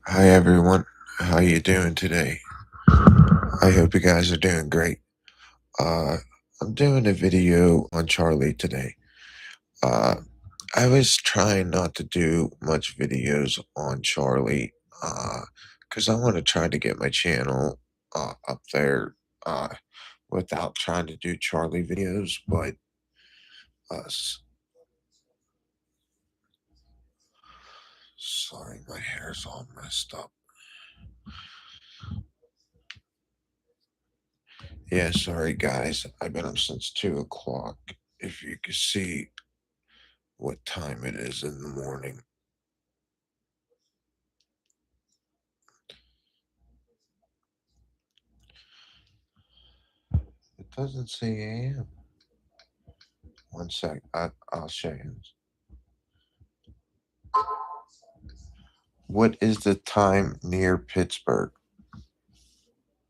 Hi everyone, how you doing today? I hope you guys are doing great. Uh, I'm doing a video on Charlie today. Uh, I was trying not to do much videos on Charlie, because I want to try to get my channel up there without trying to do Charlie videos. But sorry, my hair's all messed up. Yeah, sorry guys. I've been up since 2 o'clock. If you can see what time it is in the morning. It doesn't say AM. One sec. I'll show you. What is the time near Pittsburgh?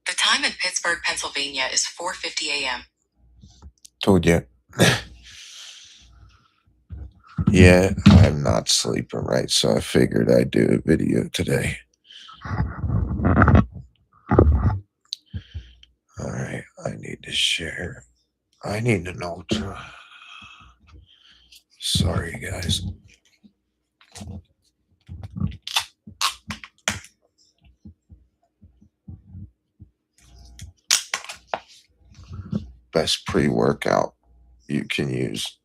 The time in Pittsburgh, Pennsylvania is 4:50 a.m. Told you. Yeah, I'm not sleeping right, so I figured I'd do a video today. Alright, I need to share. I need an ultra. Sorry, guys. Best pre-workout you can use.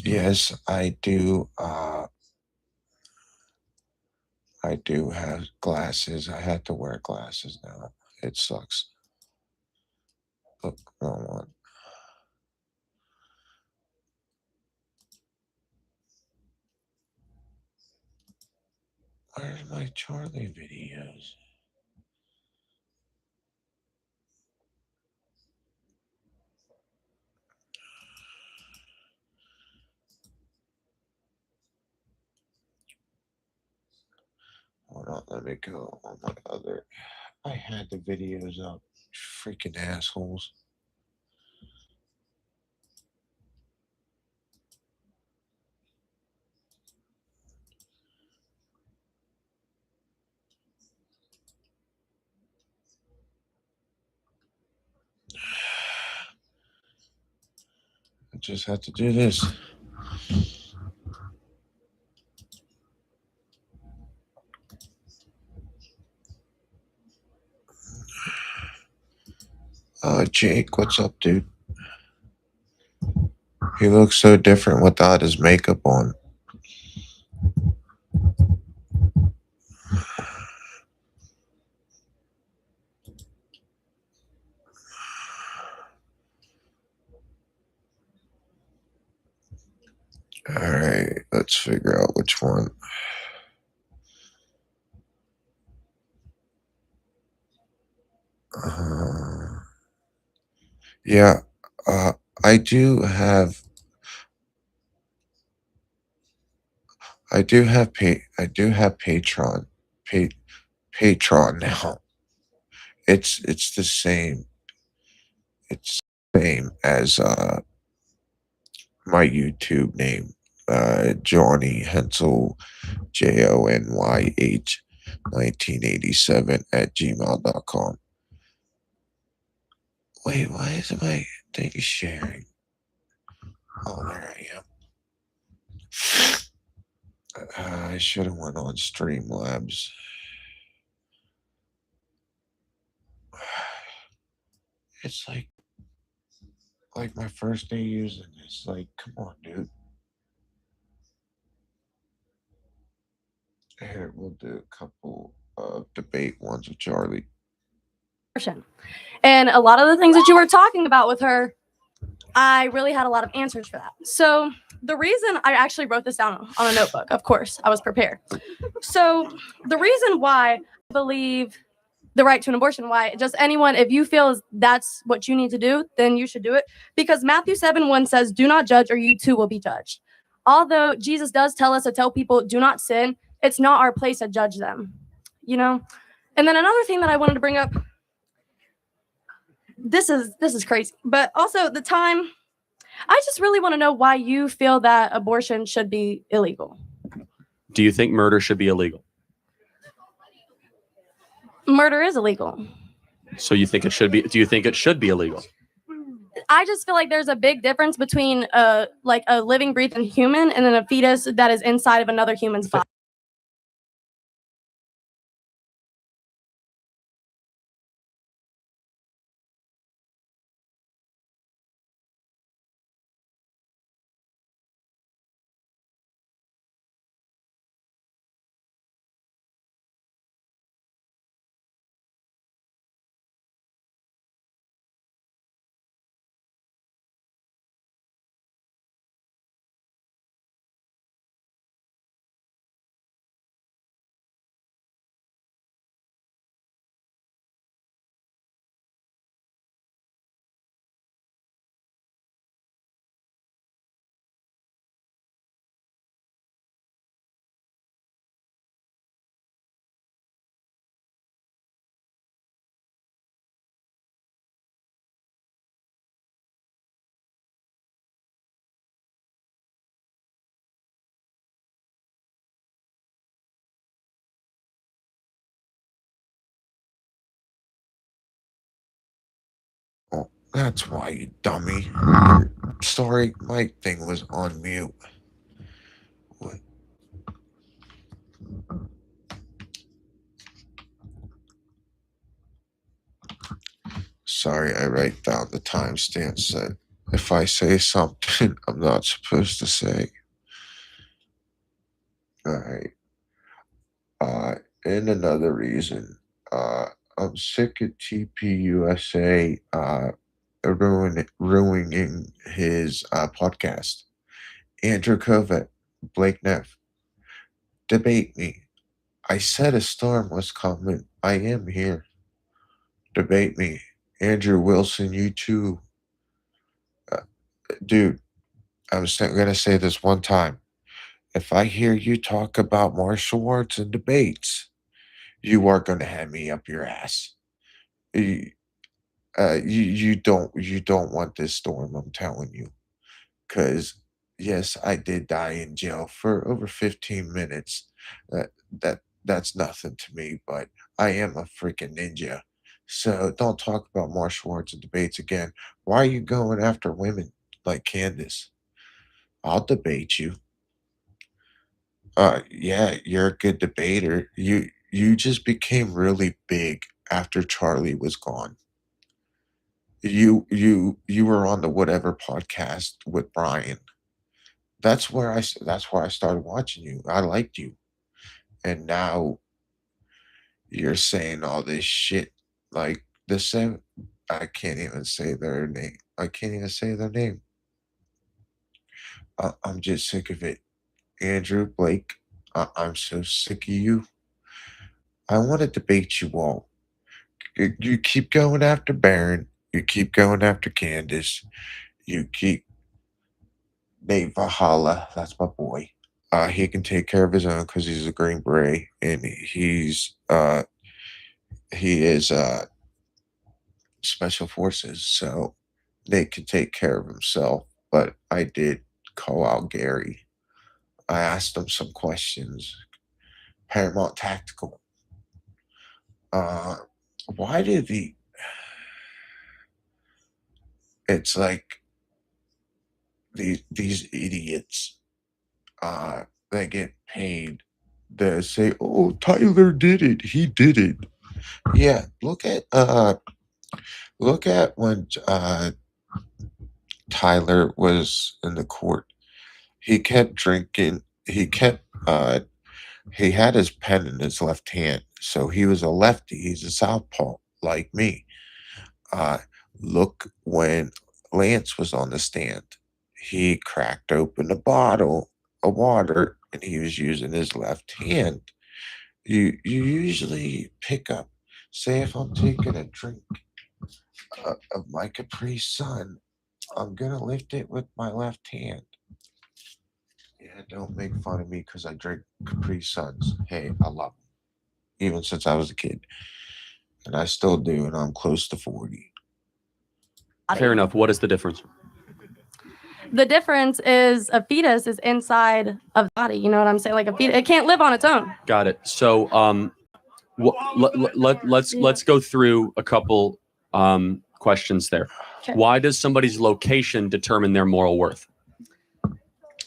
Yes, I do. I do have glasses. I have to wear glasses now. It sucks. Look, wrong one. Where's my Charlie videos? Hold on, let me go on my other. I had the videos up. Freaking assholes. I just had to do this. Jake, what's up, dude? He looks so different without his makeup on. Alright, let's figure out which one. Yeah, I do have Patreon. Patreon now. It's the same. It's the same as my YouTube name. Johnny Hensell, JONYH 1987 at gmail.com. Wait, why isn't my thing sharing? Oh, there I am. I should have went on Streamlabs. It's like my first day using this. Like, come on, dude. Here, we'll do a couple of debate ones with Charlie. And a lot of the things that you were talking about with her, I really had a lot of answers for that. So the reason I actually wrote this down on a notebook, of course, I was prepared. So the reason why I believe the right to an abortion, why just anyone, if you feel that's what you need to do, then you should do it. Because Matthew 7:1 says, do not judge or you too will be judged. Although Jesus does tell us to tell people, do not sin, it's not our place to judge them, you know? And then another thing that I wanted to bring up, this is crazy, but also the time, I just really want to know why you feel that abortion should be illegal. Do you think murder should be illegal? Murder is illegal. So you think it should be? Do you think it should be illegal? I just feel like there's a big difference between a living, breathing human and then a fetus that is inside of another human's body. Oh, that's why, you dummy. Sorry, my thing was on mute. What? Sorry, I write down the timestamps that if I say something I'm not supposed to say. Alright. And another reason, I'm sick of TPUSA ruining his podcast. Andrew Kovac, Blake Neff, debate me. I said a storm was coming. I am here. Debate me. Andrew Wilson, you too. Dude, I was going to say this one time. If I hear you talk about martial arts and debates, you are going to have me up your ass. You don't want this storm, I'm telling you. Because yes, I did die in jail for over 15 minutes. That's nothing to me, but I am a freaking ninja. So don't talk about martial arts and debates again. Why are you going after women like Candace? I'll debate you. Yeah, you're a good debater. You just became really big after Charlie was gone. You were on the whatever podcast with Brian. That's where I started watching you. I liked you. And now you're saying all this shit like the same. I can't even say their name. I can't even say their name. I'm just sick of it. Andrew, Blake, I'm so sick of you. I want to debate you all. You keep going after Baron. You keep going after Candace. You keep Nate Valhalla. That's my boy. He can take care of his own because he's a Green Beret and he is special forces, so Nate can take care of himself. But I did call out Gary. I asked him some questions. Paramount Tactical. Why did the? It's like these idiots. They get paid. They say, "Oh, Tyler did it. He did it." Yeah, look at when Tyler was in the court. He kept drinking. He had his pen in his left hand, so he was a lefty. He's a southpaw like me. Uh, Look when Lance was on the stand. He cracked open a bottle of water and he was using his left hand. You usually pick up. Say if I'm taking a drink of my Capri Sun, I'm gonna lift it with my left hand. Yeah, don't make fun of me because I drink Capri Suns. Hey, I love them, even since I was a kid, and I still do, and I'm close to 40. Fair enough. What is the difference? The difference is a fetus is inside of the body. You know what I'm saying? Like a fetus, it can't live on its own. Got it. So let's go through a couple questions there. Okay. Why does somebody's location determine their moral worth?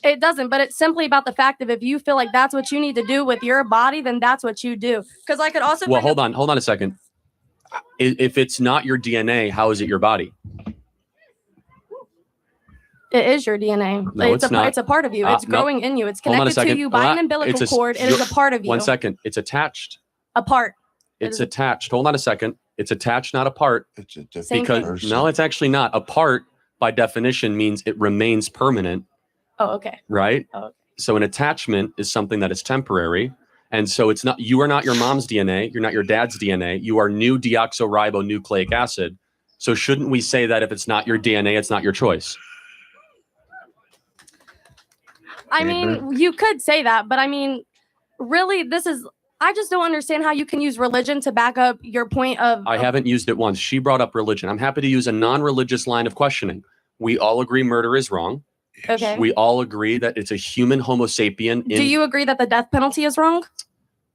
It doesn't, but it's simply about the fact of if you feel like that's what you need to do with your body, then that's what you do. Because I could also. Well, hold on a second. If it's not your DNA, how is it your body? It is your DNA. No, it's not. It's a part of you. It's growing in you. It's connected to you by an umbilical cord. It is a part of you. 1 second. It's attached. A part. It's attached. Hold on a second. It's attached, not a part. It's a different Same person. No, it's actually not. A part, by definition, means it remains permanent. Oh, okay. Right? Oh, okay. So an attachment is something that is temporary. And so it's not, you are not your mom's DNA. You're not your dad's DNA. You are new deoxyribonucleic acid. So shouldn't we say that if it's not your DNA, it's not your choice? I mean, you could say that, but I mean, really, I just don't understand how you can use religion to back up your point of. I haven't used it once. She brought up religion. I'm happy to use a non-religious line of questioning. We all agree murder is wrong. Okay. We all agree that it's a human Homo sapien. Do you agree that the death penalty is wrong?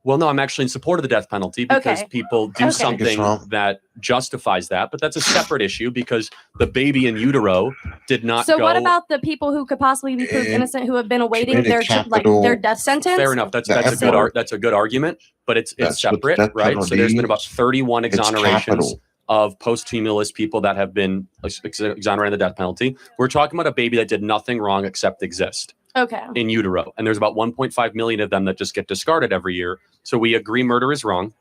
Well, no, I'm actually in support of the death penalty because people do something that justifies that. But that's a separate issue because the baby in utero did not So go. what about the people who could possibly be proved innocent who have been awaiting their death sentence? Fair enough. That's a good argument, but it's separate, right? So there's been about 31 exonerations of post-humulus people that have been exonerated the death penalty. We're talking about a baby that did nothing wrong except exist. Okay. In utero. And there's about 1.5 million of them that just get discarded every year. So we agree murder is wrong.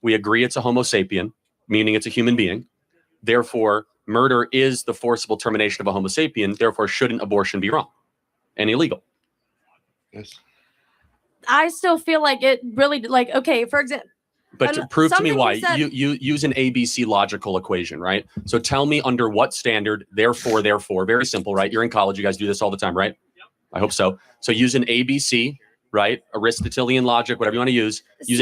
We agree it's a Homo sapien, meaning it's a human being. Therefore, murder is the forcible termination of a Homo sapien. Therefore, shouldn't abortion be wrong and illegal? Yes. I still feel like it really, okay, for example. But to prove to me why, you use an ABC logical equation, right? So tell me under what standard, therefore, very simple, right? You're in college. You guys do this all the time, right? I hope so. So use an ABC, right? Aristotelian logic, whatever you want to use. Use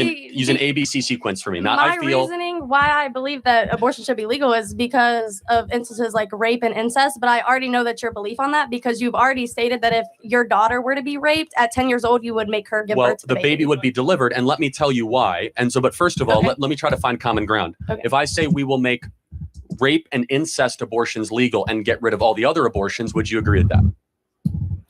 an ABC sequence for me. My reasoning why I believe that abortion should be legal is because of instances like rape and incest. But I already know that your belief on that because you've already stated that if your daughter were to be raped at 10 years old, you would make her give birth to the baby. Baby would be delivered. And let me tell you why. And so, but first of all, let me try to find common ground. Okay. If I say we will make rape and incest abortions legal and get rid of all the other abortions, would you agree with that?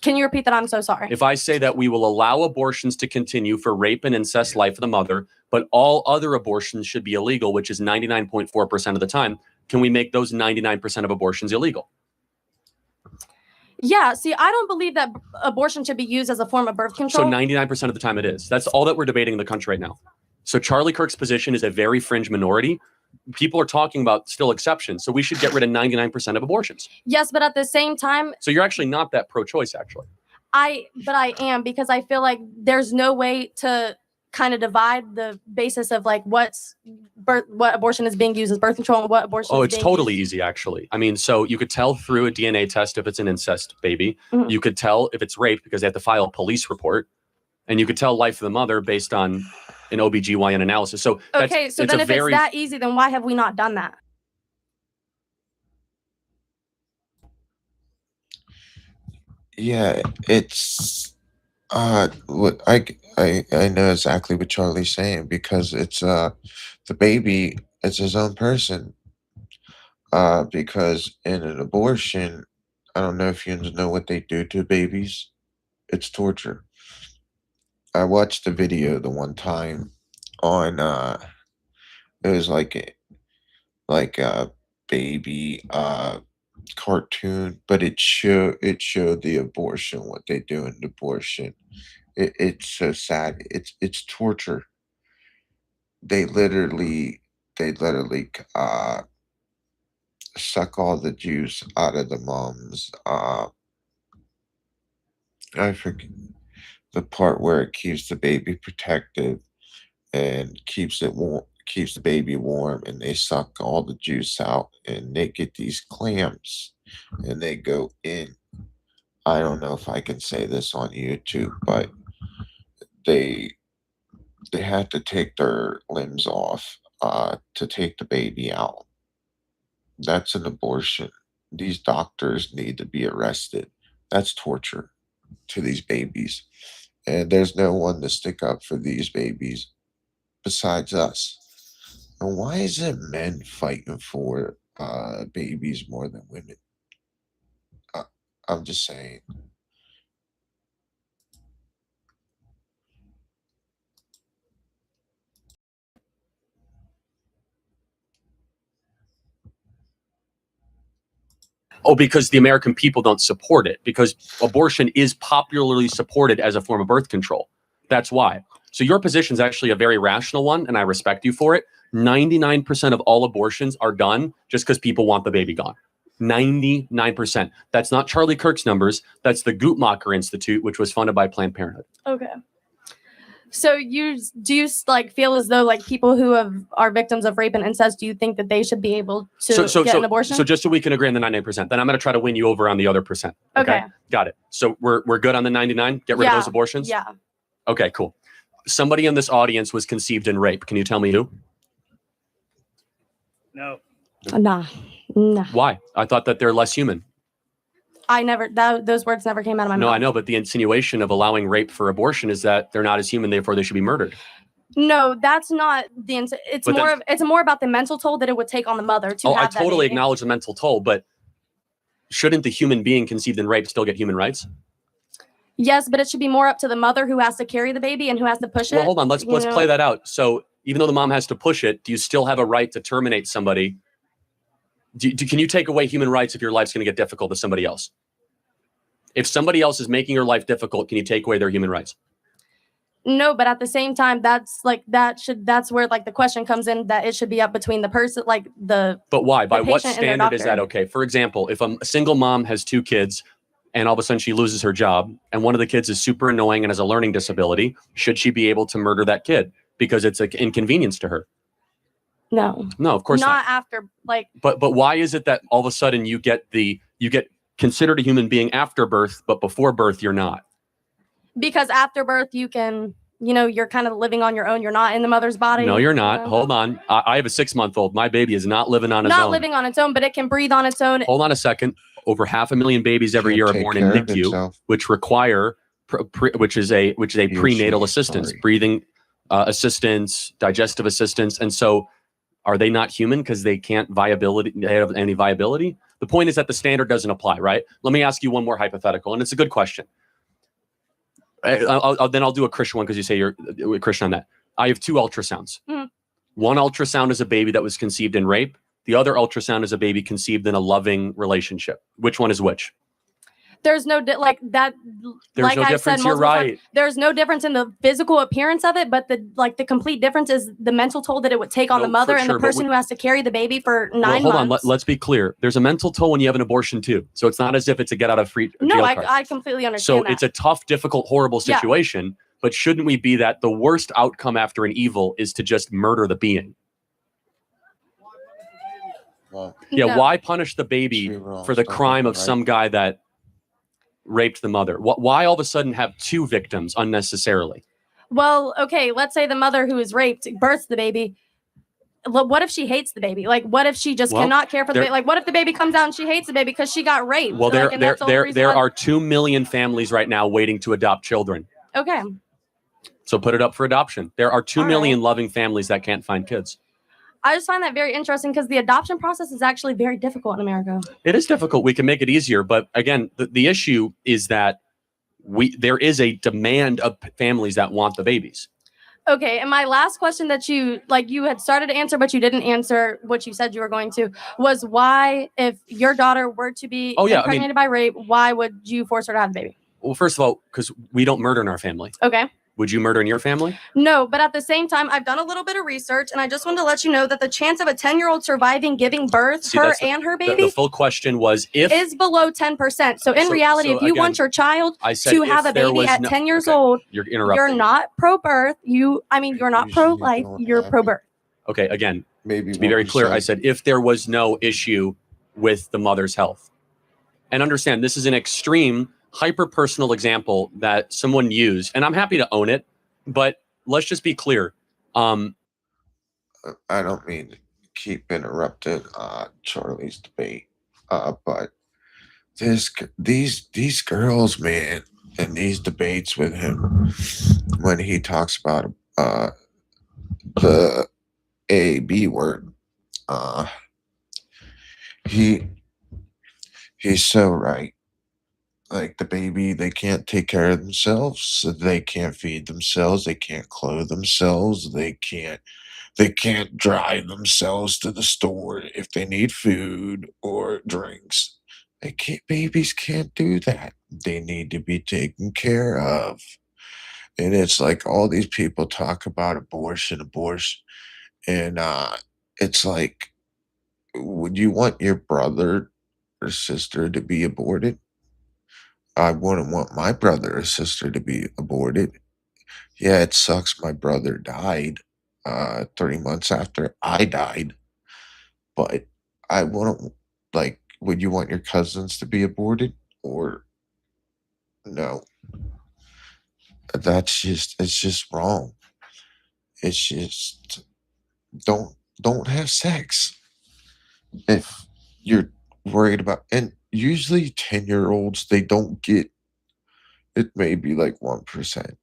Can you repeat that? I'm so sorry. If I say that we will allow abortions to continue for rape and incest, life of the mother, but all other abortions should be illegal, which is 99.4% of the time, can we make those 99% of abortions illegal? Yeah. See, I don't believe that abortion should be used as a form of birth control. So 99% of the time it is. That's all that we're debating in the country right now. So Charlie Kirk's position is a very fringe minority. People are talking about still exceptions. So we should get rid of 99% of abortions. Yes, but at the same time. So you're actually not that pro-choice, actually. But I am because I feel like there's no way to kind of divide the basis of like what abortion is being used as birth control and what abortion. It's totally easy, actually. I mean, so you could tell through a DNA test if it's an incest baby. Mm-hmm. You could tell if it's rape because they have to file a police report. And you could tell life of the mother based on an OBGYN analysis. So okay, so then if it's that easy, then why have we not done that? Yeah, it's what I know exactly what Charlie's saying because it's the baby is his own person. Because in an abortion, I don't know if you know what they do to babies. It's torture. I watched a video the one time on it was like a baby cartoon, but it showed the abortion, what they do in abortion. It's so sad. It's torture. They literally suck all the juice out of the mom's I forget the part where it keeps the baby protected and keeps the baby warm, and they suck all the juice out and they get these clamps and they go in. I don't know if I can say this on YouTube, but they had to take their limbs off to take the baby out. That's an abortion. These doctors need to be arrested. That's torture to these babies. And there's no one to stick up for these babies besides us. And why is it men fighting for babies more than women? I'm just saying. Oh, because the American people don't support it, because abortion is popularly supported as a form of birth control. That's why. So your position is actually a very rational one, and I respect you for it. 99% of all abortions are done just because people want the baby gone. 99%. That's not Charlie Kirk's numbers. That's the Guttmacher Institute, which was funded by Planned Parenthood. Okay. So you like feel as though like people who are victims of rape and incest, do you think that they should be able to get an abortion? So just so we can agree on the 99%, then I'm going to try to win you over on the other percent. Okay. Got it. So we're good on the 99? Get rid of those abortions? Yeah. Okay, cool. Somebody in this audience was conceived in rape. Can you tell me who? No. Nah. Why? I thought that they're less human. Those words never came out of my mouth. No, I know, but the insinuation of allowing rape for abortion is that they're not as human, therefore they should be murdered. No, that's not the. It's more about the mental toll that it would take on the mother to have that baby. I totally acknowledge the mental toll, but shouldn't the human being conceived in rape still get human rights? Yes, but it should be more up to the mother who has to carry the baby and who has to push it. Well, hold on, let's play that out. So even though the mom has to push it, do you still have a right to terminate somebody? Can you take away human rights if your life's going to get difficult to somebody else? If somebody else is making your life difficult, can you take away their human rights? No, but at the same time, that's where like the question comes in, that it should be up between the person, like the. But why? By what standard is that okay? For example, if a single mom has 2 kids and all of a sudden she loses her job and one of the kids is super annoying and has a learning disability, should she be able to murder that kid because it's an inconvenience to her? No, of course not. Not after like. But why is it that all of a sudden you get considered a human being after birth, but before birth you're not? Because after birth you can, you're kind of living on your own. You're not in the mother's body. No, you're not. Hold on. I have a 6-month-old. My baby is not living on its own. Not living on its own, but it can breathe on its own. Hold on a second. Over 500,000 babies every year are born in NICU, which require which is a prenatal assistance, breathing assistance, digestive assistance, and so. Are they not human because they can't have any viability? The point is that the standard doesn't apply, right? Let me ask you one more hypothetical, and it's a good question. Then I'll do a Christian one because you say you're a Christian on that. I have 2 ultrasounds. Mm-hmm. One ultrasound is a baby that was conceived in rape. The other ultrasound is a baby conceived in a loving relationship. Which one is which? There's no like that. There's like no difference. Said you're right. Times, there's no difference in the physical appearance of it, but the complete difference is the mental toll that it would take on the mother and the person who has to carry the baby for 9 months. Hold on. Let's be clear. There's a mental toll when you have an abortion too. So it's not as if it's a get out of free. No, I completely understand. So it's a tough, difficult, horrible situation. Yeah. But shouldn't we be that the worst outcome after an evil is to just murder the being? Well, yeah. No. Why punish the baby for the crime of some guy that raped the mother? Why all of a sudden have 2 victims unnecessarily? Well, okay, let's say the mother who is raped births the baby. What if she hates the baby? Like, what if she just cannot care for the baby? Like, what if the baby comes out and she hates the baby because she got raped? Well, there are 2 million families right now waiting to adopt children. Okay. So put it up for adoption. There are 2 million loving families that can't find kids. I just find that very interesting because the adoption process is actually very difficult in America. It is difficult. We can make it easier. But again, the issue is that there is a demand of families that want the babies. Okay. And my last question that you had started to answer, but you didn't answer what you said you were going to, was why, if your daughter were to be impregnated by rape, why would you force her to have a baby? Well, first of all, because we don't murder in our family. Okay. Would you murder in your family? No, but at the same time, I've done a little bit of research, and I just wanted to let you know that the chance of a 10-year-old surviving giving birth, and her baby, the full question was is below 10%. So in reality, if you want your child to have a baby at 10 years old, you're not pro-birth. You're not pro-life. You're pro-birth. Okay, again, to be very clear, I said if there was no issue with the mother's health. And understand, this is an extreme hyper-personal example that someone used, and I'm happy to own it, but let's just be clear. I don't mean to keep interrupting Charlie's debate, but these girls, man, and these debates with him when he talks about the A-B word, uh, he he's so right. Like the baby, they can't take care of themselves, so they can't feed themselves, they can't clothe themselves, they can't drive themselves to the store if they need food or drinks. Babies can't do that. They need to be taken care of. And it's like all these people talk about abortion, and it's like, would you want your brother or sister to be aborted? I wouldn't want my brother or sister to be aborted. Yeah, it sucks my brother died 3 months after I died, but I wouldn't, like, would you want your cousins to be aborted or no? It's just wrong. It's just don't have sex if you're worried about, and usually 10-year-olds, they don't get, it may be like 1%.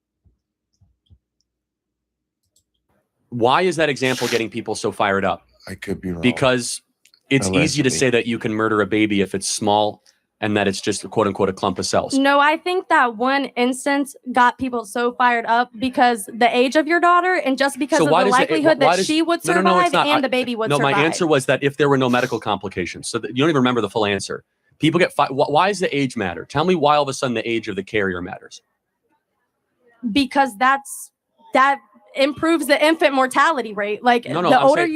Why is that example getting people so fired up? I could be wrong. Because it's easy to Allegedly. say that you can murder a baby if it's small and that it's just quote unquote a clump of cells. No, I think that one instance got people so fired up because the age of your daughter and just because So of why the does it- likelihood why that does- she would No, no, survive no, it's not. and the baby would No, survive. my answer was that if there were no medical complications. So that you don't even remember the full answer. People get why does the age matter? Tell me why all of a sudden the age of the carrier matters. Because that improves the infant mortality rate. Like No, the I'm older saying-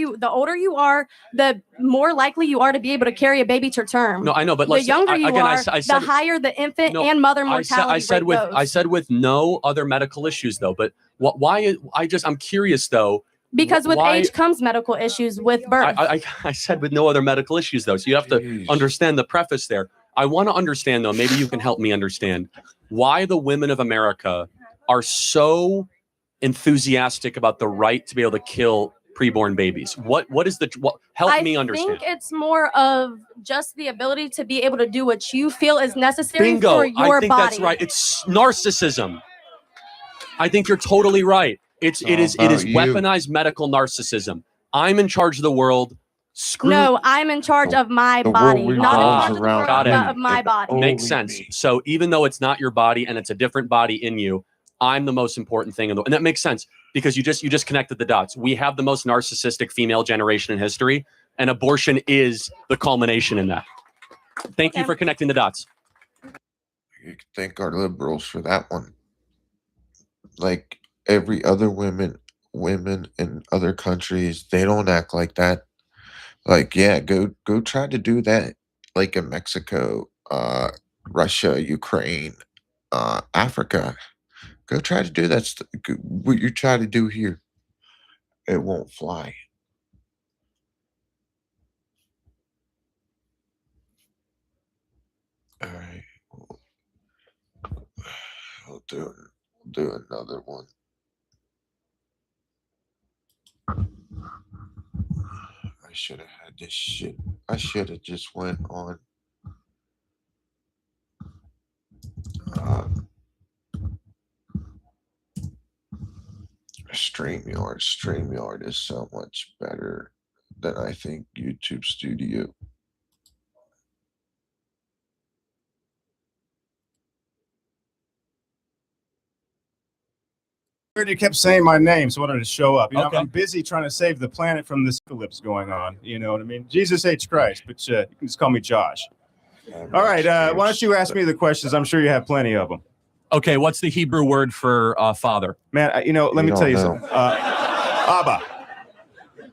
you are, the more likely you are to be able to carry a baby to term. No, I know, but the younger you again, are, I said, the higher the infant No, and mother mortality I said rate with goes. I said with no other medical issues though. But why? I'm curious though. Because with why- age comes medical issues with birth. I said with no other medical issues though. So you have to Jeez. understand the preface there. I want to understand though. Maybe you can help me understand why the women of America are so enthusiastic about the right to be able to kill preborn babies. What is help me understand. I think it's more of just the ability to be able to do what you feel is necessary Bingo. for your I think body. that's right. It's narcissism. I think you're totally right. It is about you. weaponized medical narcissism. I'm in charge of the world. Screw. No, I'm in charge of my The body, world not in revolves charge of the around world, Got it. but of my body. Makes Only sense. me. So even though it's not your body and it's a different body in you, I'm the most important thing in the world. And that makes sense because you just connected the dots. We have the most narcissistic female generation in history, and abortion is the culmination in that. Thank you Okay. for connecting the dots. You can thank our liberals for that one. Like every other women in other countries, they don't act like that. Like, yeah, go try to do that, like in Mexico, Russia, Ukraine, Africa. Go try to do that. What you try to do here, it won't fly. All right, we'll do another one. I should have had this shit. I should have just went on. StreamYard. StreamYard is so much better than I think YouTube Studio. heard you kept saying my name, so I wanted to show up. You know, Okay. I'm busy trying to save the planet from this apocalypse going on. You know what I mean? Jesus hates Christ, but you can just call me Josh. All right, why don't you ask me the questions? I'm sure you have plenty of them. Okay, what's the Hebrew word for father? Man, let me don't tell you know. something. Abba.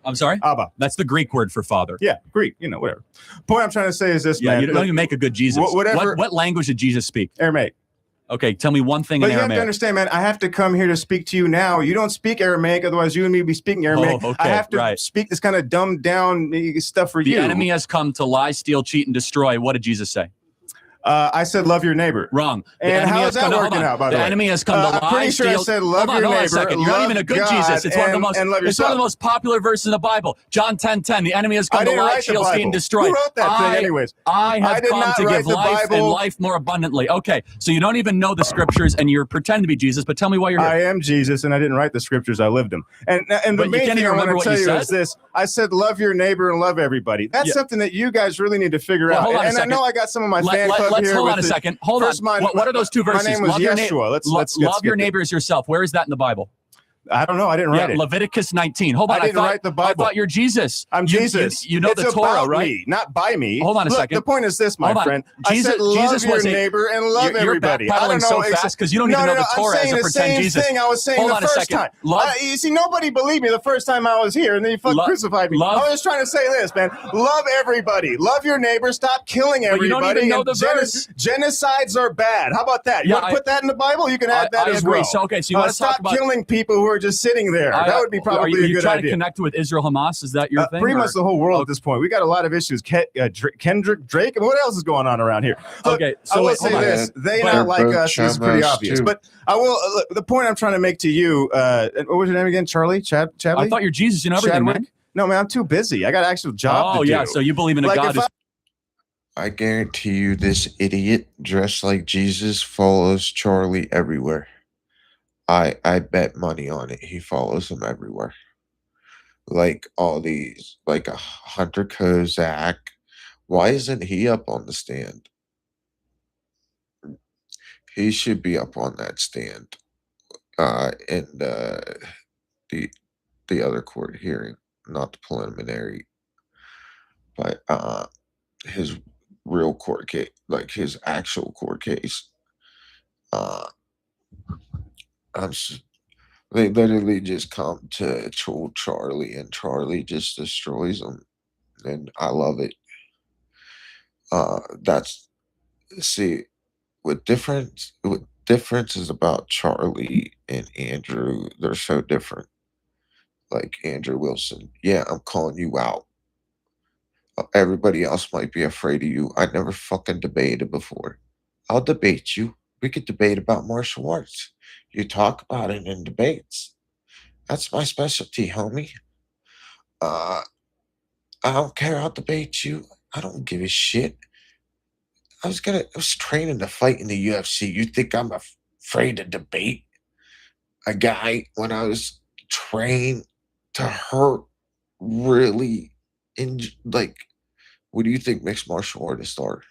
I'm sorry? Abba. That's the Greek word for father. Yeah, Greek, whatever. Point I'm trying to say is this, Yeah, man. you don't even make a good Jesus. Whatever- What language did Jesus speak? Aramaic. Okay, tell me one thing But in you have to Aramaic. understand, man, I have to come here to speak to you now. You don't speak Aramaic, otherwise you and me be speaking Aramaic. Oh, okay, I have to right. speak this kind of dumbed down stuff for The you. enemy has come to lie, steal, cheat, and destroy. What did Jesus say? I said love your neighbor. Wrong. And how is that working out, by the way? The enemy has come to lie, I'm pretty sure I steal. said love your Hold on neighbor, a second. You're not even a good love Jesus. It's one of the God, most. and love It's one of yourself. the most popular verses in the Bible. John 10:10. The enemy has come I to didn't lie, write the steal, steal, and Bible. destroy. Who wrote that thing, anyways? I have did come not to write give the life and Bible. life more abundantly. Okay, so you don't even know the scriptures and you're pretending to be Jesus. But tell me why you're here. I am Jesus, and I didn't write the scriptures. I lived them. And the But you main can't thing even I want remember to what tell you you said? is this. I said love your neighbor and love everybody. That's Yeah. something that you guys really need to figure out. Hold on a And I second. know I got some of my fan club Let's here. hold with on a the- second. Hold First, on. What are those two verses? My name was Love your Yeshua. Let's love your skip neighbor as yourself. Where is that in the Bible? I don't know. I didn't write it. Leviticus 19. Hold on. I didn't write the Bible. I thought you're Jesus. I'm Jesus. You know it's the Torah, about right? Me, not by me. Hold on a Look, second. The point is this, my Hold on. friend. Jesus, I said love Jesus your was neighbor and love everybody. I don't You're know backpedaling so fast because you don't even know the Torah as a I'm saying pretend the same Jesus. thing I was saying Hold the on a first second. time. Love, You see, nobody believed me the first time I was here, and then you fucking crucified me. I was just trying to say this, man. Love everybody. Love your neighbor. Stop killing everybody. But you don't even know the verse. Genocides are bad. How about that? You want to put that in the Bible? You can add that as agree. well. So, okay, so you want to talk stop about killing people who are just sitting there. That would be probably a good trying idea. To connect with Israel Hamas? Is that your thing? Pretty much the whole world at this point. We got a lot of issues. Kendrick, Drake, and what else is going on around here? Look, okay, so I will say this: they not like us. This is pretty obvious. Too. But I will. Look, the point I'm trying to make to you. What was your name again? Charlie? Chadley? I thought you're Jesus. You know everything, man. No, man, I'm too busy. I got an actual job to do. Yeah, so you believe in a God. I guarantee you, this idiot dressed like Jesus follows Charlie everywhere. I bet money on it. He follows him everywhere. Like all these, like a Hunter Kozak. Why isn't he up on the stand? He should be up on that stand. In the other court hearing, not the preliminary, but his real court case, like his actual court case. They literally just come to troll Charlie, and Charlie just destroys them, and I love it. What differences about Charlie and Andrew, they're so different. Like Andrew Wilson, yeah, I'm calling you out. Everybody else might be afraid of you. I never fucking debated before. I'll debate you. We could debate about martial arts. You talk about it in debates. That's my specialty, homie. I don't care. I'll debate you. I don't give a shit. I was training to fight in the UFC. You think I'm afraid to debate a guy when I was trained to hurt really what do you think mixed martial artists are?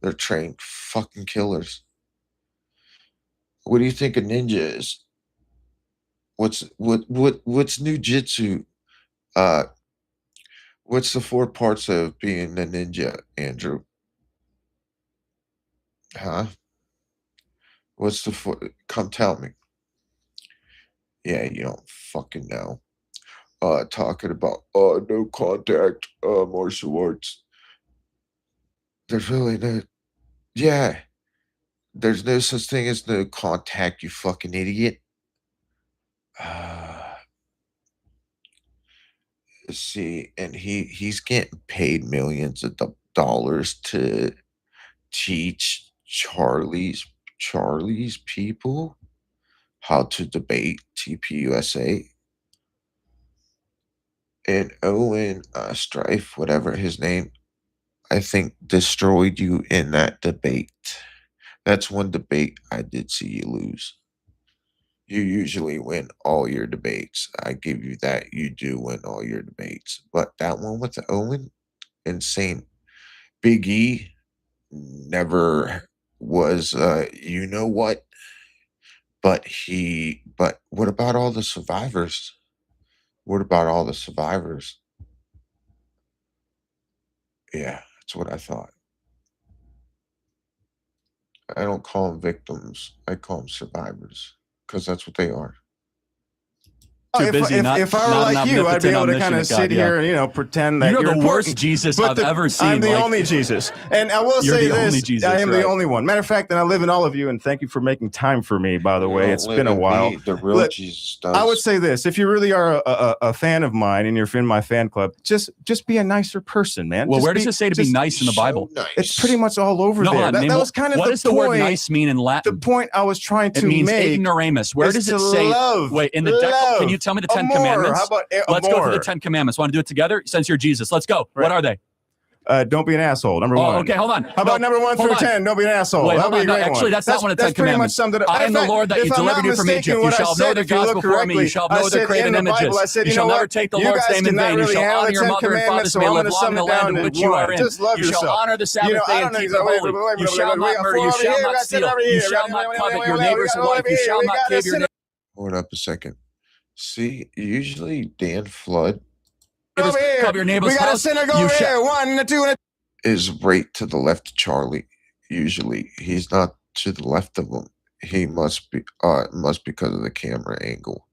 They're trained fucking killers. What do you think a ninja is? What's ninjutsu? What's the 4 parts of being a ninja, Andrew? Huh? What's the 4? Come tell me. Yeah, you don't fucking know. Talking about no contact martial arts. There's really no. Yeah, there's no such thing as no contact. You fucking idiot. See, and he's getting paid millions of dollars to teach Charlie's people how to debate TPUSA. And Owen Strife, whatever his name, I think destroyed you in that debate. That's one debate I did see you lose. You usually win all your debates. I give you that. You do win all your debates. But that one with Owen, insane. Big E never was, you know what? But what about all the survivors? What about all the survivors? Yeah, that's what I thought. I don't call them victims. I call them survivors because that's what they are. too busy. If I were like you, I'd be able to kind of sit here and, you know, pretend that you're the worst important. Jesus I've ever seen. I'm the only Jesus. And I will say this, I am the only one. Matter of fact, and I live in all of you, and thank you for making time for me, by the way. It's been a while. The real Jesus does. I would say this, if you really are a fan of mine and you're in my fan club, just be a nicer person, man. Well, where does it say to be nice in the Bible? Nice. It's pretty much all over there. That was kind of what does the word nice mean in Latin? The point I was trying to make. It means ignoramus. Where does it say? Wait, in the can you tell me the 10 Commandments? How about Let's go for the 10 Commandments. Want to do it together? Since you're Jesus, let's go. Right. What are they? Don't be an asshole. Number one. Okay, hold on. How about number 1 through 10? Don't be an asshole. Wait, hold on. Actually, that's not one of the 10 Commandments. I am the Lord that you delivered you from Egypt. You shall know the gods before me. You shall know their graven images. You shall never take the Lord's name in vain. You shall honor your mother and father, so may live long in the land in which you are in. You shall honor the Sabbath day and keep it holy. You shall not murder. You shall not steal. You shall not covet your neighbor's wife. You shall not give your neighbor. Hold up a second. See, usually Dan Flood Cover your neighbor's house. We got a sinner over here. 1, 2, and is right to the left of Charlie. Usually, he's not to the left of him. He must be because of the camera angle.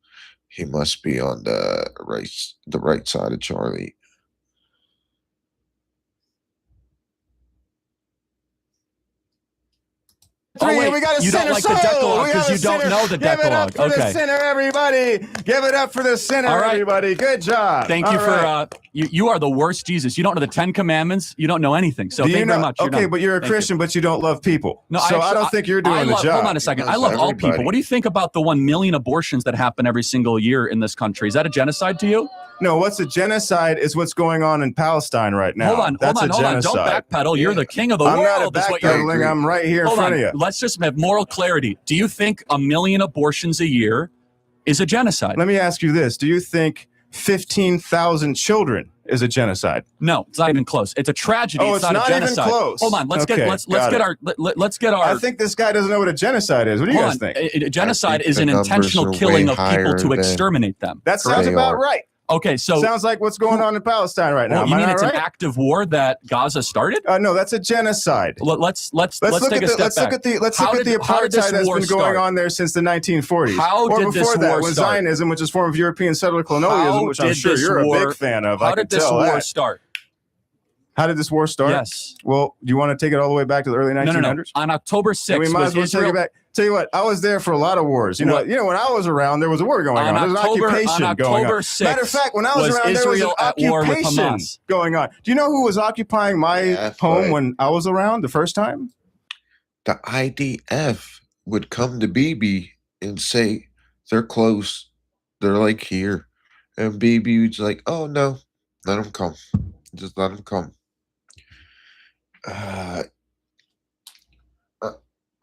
He must be on the right side of Charlie. Oh, wait, we got a you sinner don't like the Decalogue because you don't know the Decalogue. Give it up for the sinner, everybody. Give it up for the sinner, everybody. Good job. Thank you for you are the worst Jesus. You don't know the 10 Commandments. You don't know anything. So thank you very much. Okay, but you're a Christian, but you don't love people. No, so I don't think you're doing the job. Hold on a second. I love all people. What do you think about the 1 million abortions that happen every single year in this country? Is that a genocide to you? No, what's a genocide is what's going on in Palestine right now. Hold on. Don't backpedal. You're the king of the world. I'm not backpedaling. I'm right here in front of you. Let's just have moral clarity. Do you think 1 million abortions a year is a genocide? Let me ask you this. Do you think 15,000 children is a genocide? No, it's not even close. It's a tragedy. Oh, it's not a genocide. Even close. Hold on. Let's get our. I think this guy doesn't know what a genocide is. What do you guys think? A genocide is an intentional killing of people to exterminate them. That sounds about right. Okay, so sounds like what's going on in Palestine right now. You mean it's an active war that Gaza started? No, that's a genocide. Let's take a step back. Let's look at the apartheid that's been going on there since the 1940s. How did this war when start? Zionism, which is a form of European settler colonialism, which I'm sure you're a big fan of. How did this war start? How did this war start? Yes. Well, do you want to take it all the way back to the early 1900s? No. On October 6th, we might as well take it back. Tell you what, I was there for a lot of wars. You know, when I was around, there was a war going on. There was an occupation going on. Matter of fact, when I was around, there was an occupation going on. Do you know who was occupying my home when I was around the first time? The IDF would come to BB and say, they're close. They're like here. And BB was like, oh, no, let them come. Just let them come.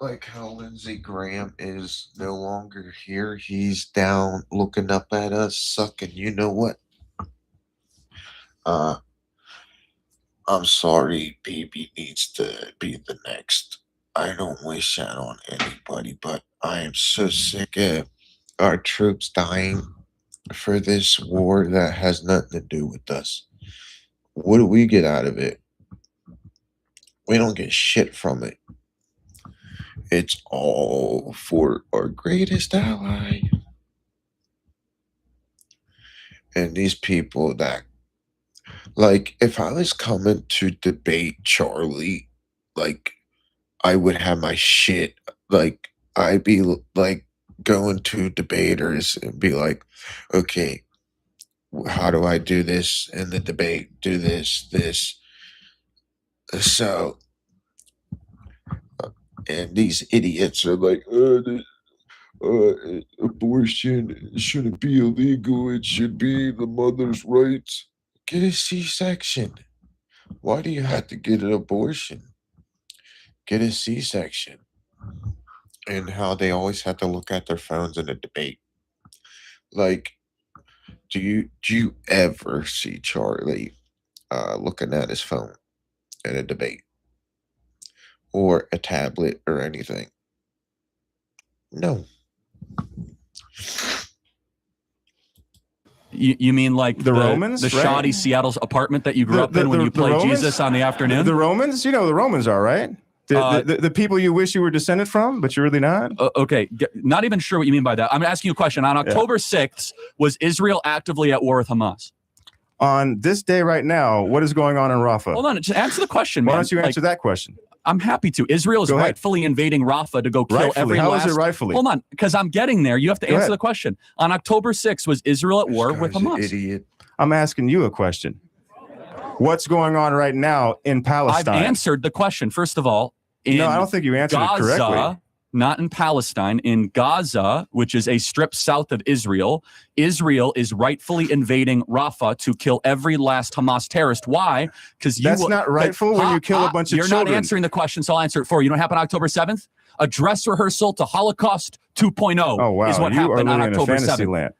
Like how Lindsey Graham is no longer here. He's down looking up at us, sucking you know what. I'm sorry, BB needs to be the next. I don't wish that on anybody, but I am so sick of our troops dying for this war that has nothing to do with us. What do we get out of it? We don't get shit from it. It's all for our greatest ally. And these people that, like, if I was coming to debate Charlie, like, I would have my shit, like, I'd be, like, going to debaters and be like, okay, how do I do this in the debate? Do this. So, and these idiots are like, abortion shouldn't be illegal. It should be the mother's rights. Get a C-section. Why do you have to get an abortion? Get a C-section. And how they always have to look at their phones in a debate. Like, do you ever see Charlie looking at his phone in a debate? Or a tablet or anything? No. You mean like the Romans? The shoddy right? Seattle's apartment that you grew up in when you played Romans? Jesus on the afternoon? The Romans? You know who the Romans are, right? The people you wish you were descended from, but you're really not? Okay, not even sure what you mean by that. I'm asking you a question. On October 6th, was Israel actively at war with Hamas? On this day right now, what is going on in Rafah? Hold on, just answer the question, man. Why don't you answer that question? I'm happy to. Israel is rightfully invading Rafah to go kill every last... How is it rightfully? Hold on, because I'm getting there. You have to answer the question. On October 6th, was Israel at war with Hamas? Idiot. I'm asking you a question. What's going on right now in Palestine? I've answered the question. First of all, no, I don't think you answered it correctly. Not in Palestine, in Gaza, which is a strip south of Israel. Israel is rightfully invading Rafah to kill every last Hamas terrorist. Why? Because that's not rightful when you kill a bunch of children. You're not answering the question, so I'll answer it for you. You know what happened on October 7th? A dress rehearsal to Holocaust 2.0 is what happened on October 7th. Land.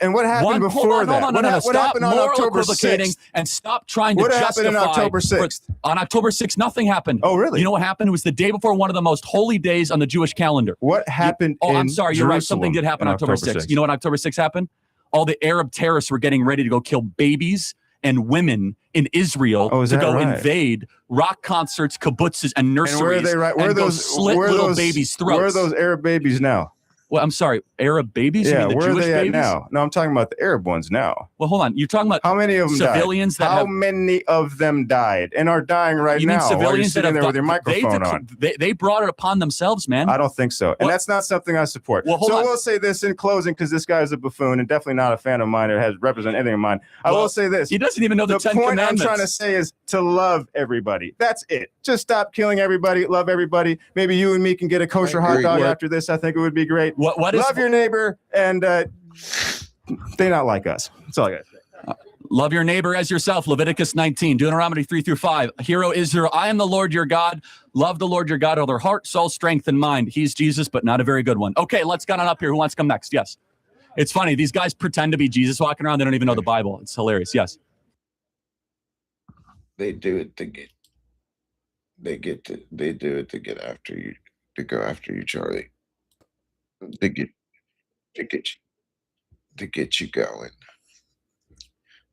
And what happened before that? What happened on October 6th? And stop trying to justify. What happened on October 6th? On October 6th, nothing happened. Oh, really? You know what happened? It was the day before one of the most holy days on the Jewish calendar. What happened I'm sorry, you're right. Something did happen on October 6th. You know what on October 6th happened? All the Arab terrorists were getting ready to go kill babies and women in Israel to go invade rock concerts, kibbutzes, and nurseries. And where are they right? Where are those slit little babies' throats? Where are those Arab babies now? Well, I'm sorry, Arab babies? Yeah, you mean the where Jewish are they babies? at now? No, I'm talking about the Arab ones now. Well, hold on. You're talking about how many of them civilians died? How many of them died and are dying right you now? Mean civilians that have there with your microphone on? They brought it upon themselves, man. I don't think so, and that's not something I support. Well, so we'll say this in closing, because this guy is a buffoon and definitely not a fan of mine or has represented anything of mine. I will say this: he doesn't even know the 10 point commandments. I'm trying to say is to love everybody. That's it. Just stop killing everybody. Love everybody. Maybe you and me can get a kosher hot dog after this. I think it would be great. Love your neighbor, and they not like us. That's all I got to say. Love your neighbor as yourself. Leviticus 19, Deuteronomy 3-5. Hero Israel, I am the Lord your God. Love the Lord your God with their heart, soul, strength, and mind. He's Jesus, but not a very good one. Okay, let's get on up here. Who wants to come next? Yes. It's funny. These guys pretend to be Jesus walking around. They don't even know the Bible. It's hilarious. Yes. They do it to get. They do it to get after you. To go after you, Charlie. To get you going.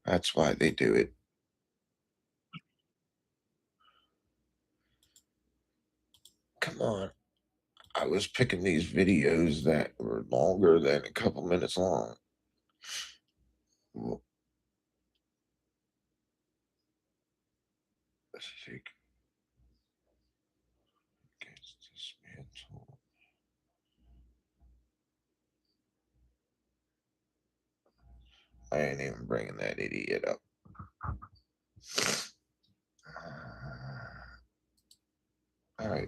That's why they do it. Come on. I was picking these videos that were longer than a couple minutes long. Well, let's see. Against dismantle. I ain't even bringing that idiot up. All right,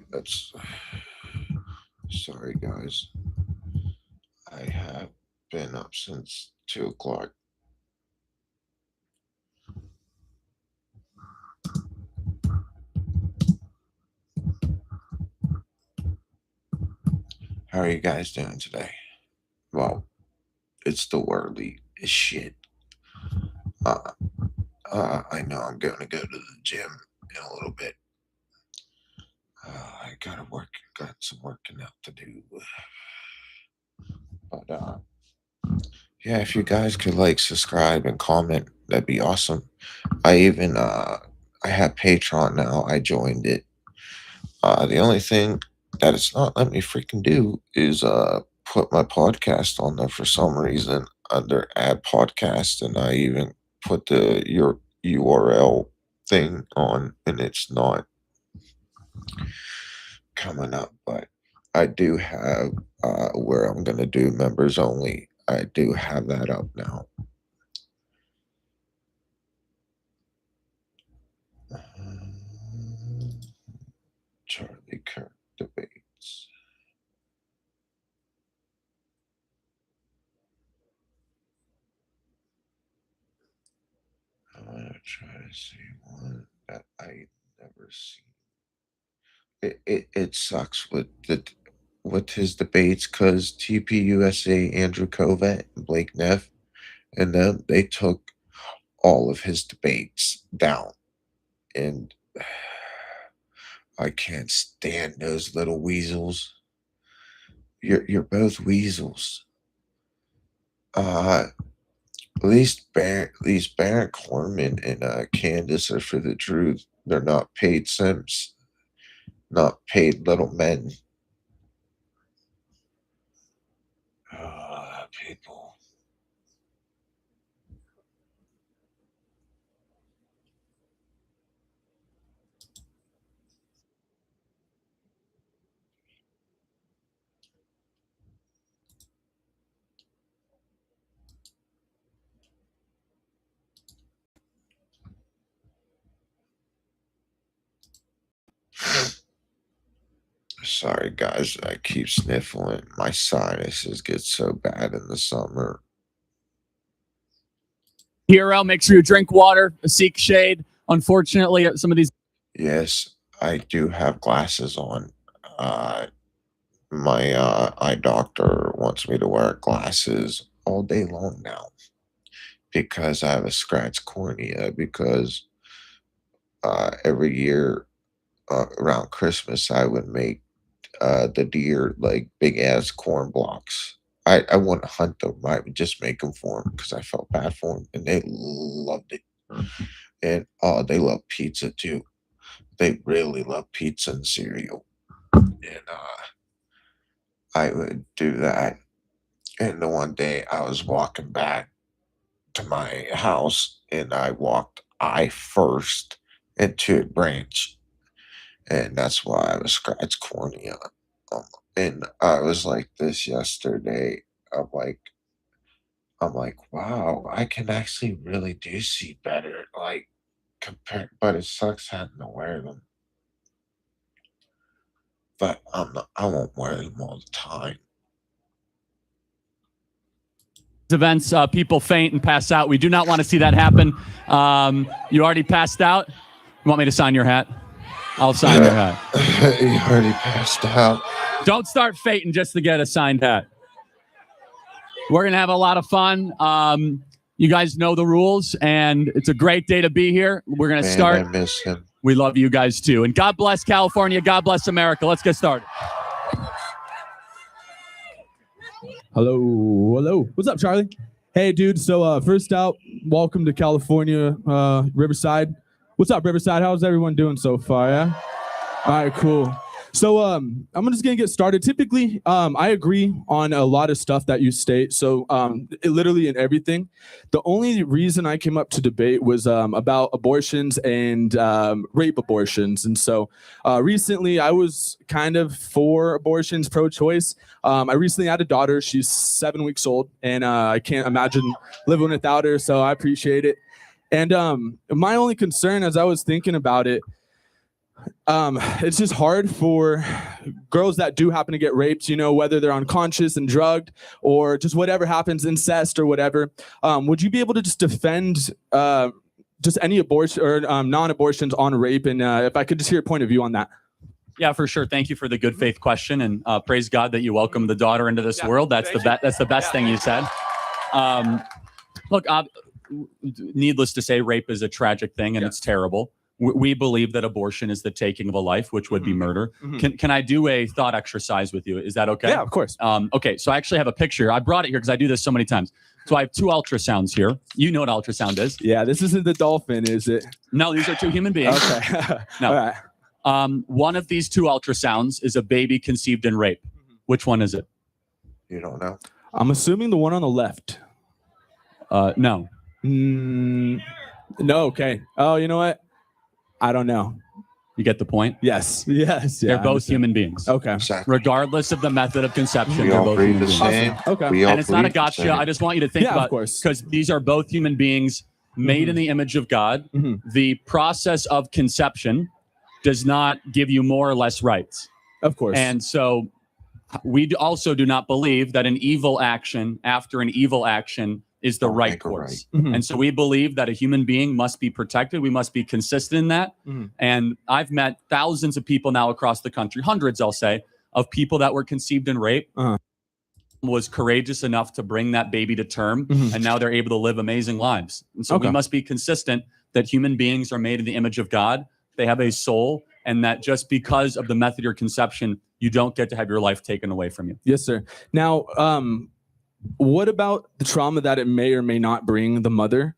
sorry guys. I have been up since 2 o'clock. How are you guys doing today? Well, it's the worldly shit. I know I'm going to go to the gym in a little bit. I got some working out to do. But yeah, if you guys could like, subscribe, and comment, that'd be awesome. I even I have Patreon now. I joined it. The only thing that it's not letting me freaking do is put my podcast on there for some reason under add podcast, and I even put your URL thing on, and it's not coming up. But I do have where I'm gonna do members only. I do have that up now. Charlie Kirk debates. I'm gonna try to see one that I never seen. It sucks with his debates, because TPUSA, Andrew Kovac, and Blake Neff, and them, they took all of his debates down, and I can't stand those little weasels. You're both weasels. At least Baron Corman and Candace are for the truth. They're not paid simps. not paid little men. People. Sorry, guys, I keep sniffling. My sinuses get so bad in the summer. Hero, make sure you drink water, seek shade. Unfortunately, some of these. Yes, I do have glasses on. My eye doctor wants me to wear glasses all day long now because I have a scratched cornea. Because every year around Christmas, I would make the deer like big ass corn blocks. I wouldn't hunt them. I would just make them for them because I felt bad for them, and they loved it. And they love pizza too. They really love pizza and cereal. And I would do that. And the one day I was walking back to my house, and I walked eye first into a branch, and that's why I was scratched cornea. And I was like this yesterday. I'm like, wow, I can actually really do see better. Like compared, but it sucks having to wear them. But I won't wear them all the time. Events, people faint and pass out. We do not want to see that happen. You already passed out. You want me to sign your hat? I'll sign your hat. You already passed out. Don't start fainting just to get a signed hat. We're going to have a lot of fun. You guys know the rules, and it's a great day to be here. We're going to start. I miss him. We love you guys, too. And God bless California. God bless America. Let's get started. Hello. What's up, Charlie? Hey, dude. So first out, welcome to California, Riverside. What's up, Riverside? How's everyone doing so far? Yeah. All right, cool. So I'm just gonna get started. Typically, I agree on a lot of stuff that you state. So literally in everything. The only reason I came up to debate was about abortions and rape abortions. And so recently, I was kind of for abortions, pro-choice. I recently had a daughter. She's 7 weeks old, and I can't imagine living without her. So I appreciate it. And my only concern, as I was thinking about it, it's just hard for girls that do happen to get raped, you know, whether they're unconscious and drugged or just whatever happens, incest or whatever. Would you be able to just defend just any abortion or non-abortions on rape? And if I could just hear your point of view on that. Yeah, for sure. Thank you for the good faith question, and praise God that you welcome the daughter into this world. That's the best thing you said. Look, needless to say, rape is a tragic thing, and it's terrible. We believe that abortion is the taking of a life, which would be murder. Can I do a thought exercise with you? Is that okay? Yeah, of course. Okay, so I actually have a picture. I brought it here because I do this so many times. So I have 2 ultrasounds here. You know what ultrasound is? Yeah, this isn't the dolphin, is it? No, these are 2 human beings. Okay. No. All right. One of these 2 ultrasounds is a baby conceived in rape. Which one is it? You don't know? I'm assuming the one on the left. No. No, okay. Oh, you know what? I don't know. You get the point? Yes. Yes. They're both human beings. Okay. Exactly. Regardless of the method of conception, We they're all both breathe human the beings. same. Awesome. Okay. We all And it's not a breathe the gotcha. same. I just want you to think Yeah, about, of course. because these are both human beings made in the image of God. The process of conception does not give you more or less rights. Of course. And so we also do not believe that an evil action after an evil action is the right course. And so we believe that a human being must be protected. We must be consistent in that. And I've met thousands of people now across the country, hundreds, I'll say, of people that were conceived in rape, was courageous enough to bring that baby to term, and now they're able to live amazing lives. And so we must be consistent that human beings are made in the image of God. They have a soul, and that just because of the method of your conception, you don't get to have your life taken away from you. Yes, sir. Now, what about the trauma that it may or may not bring the mother?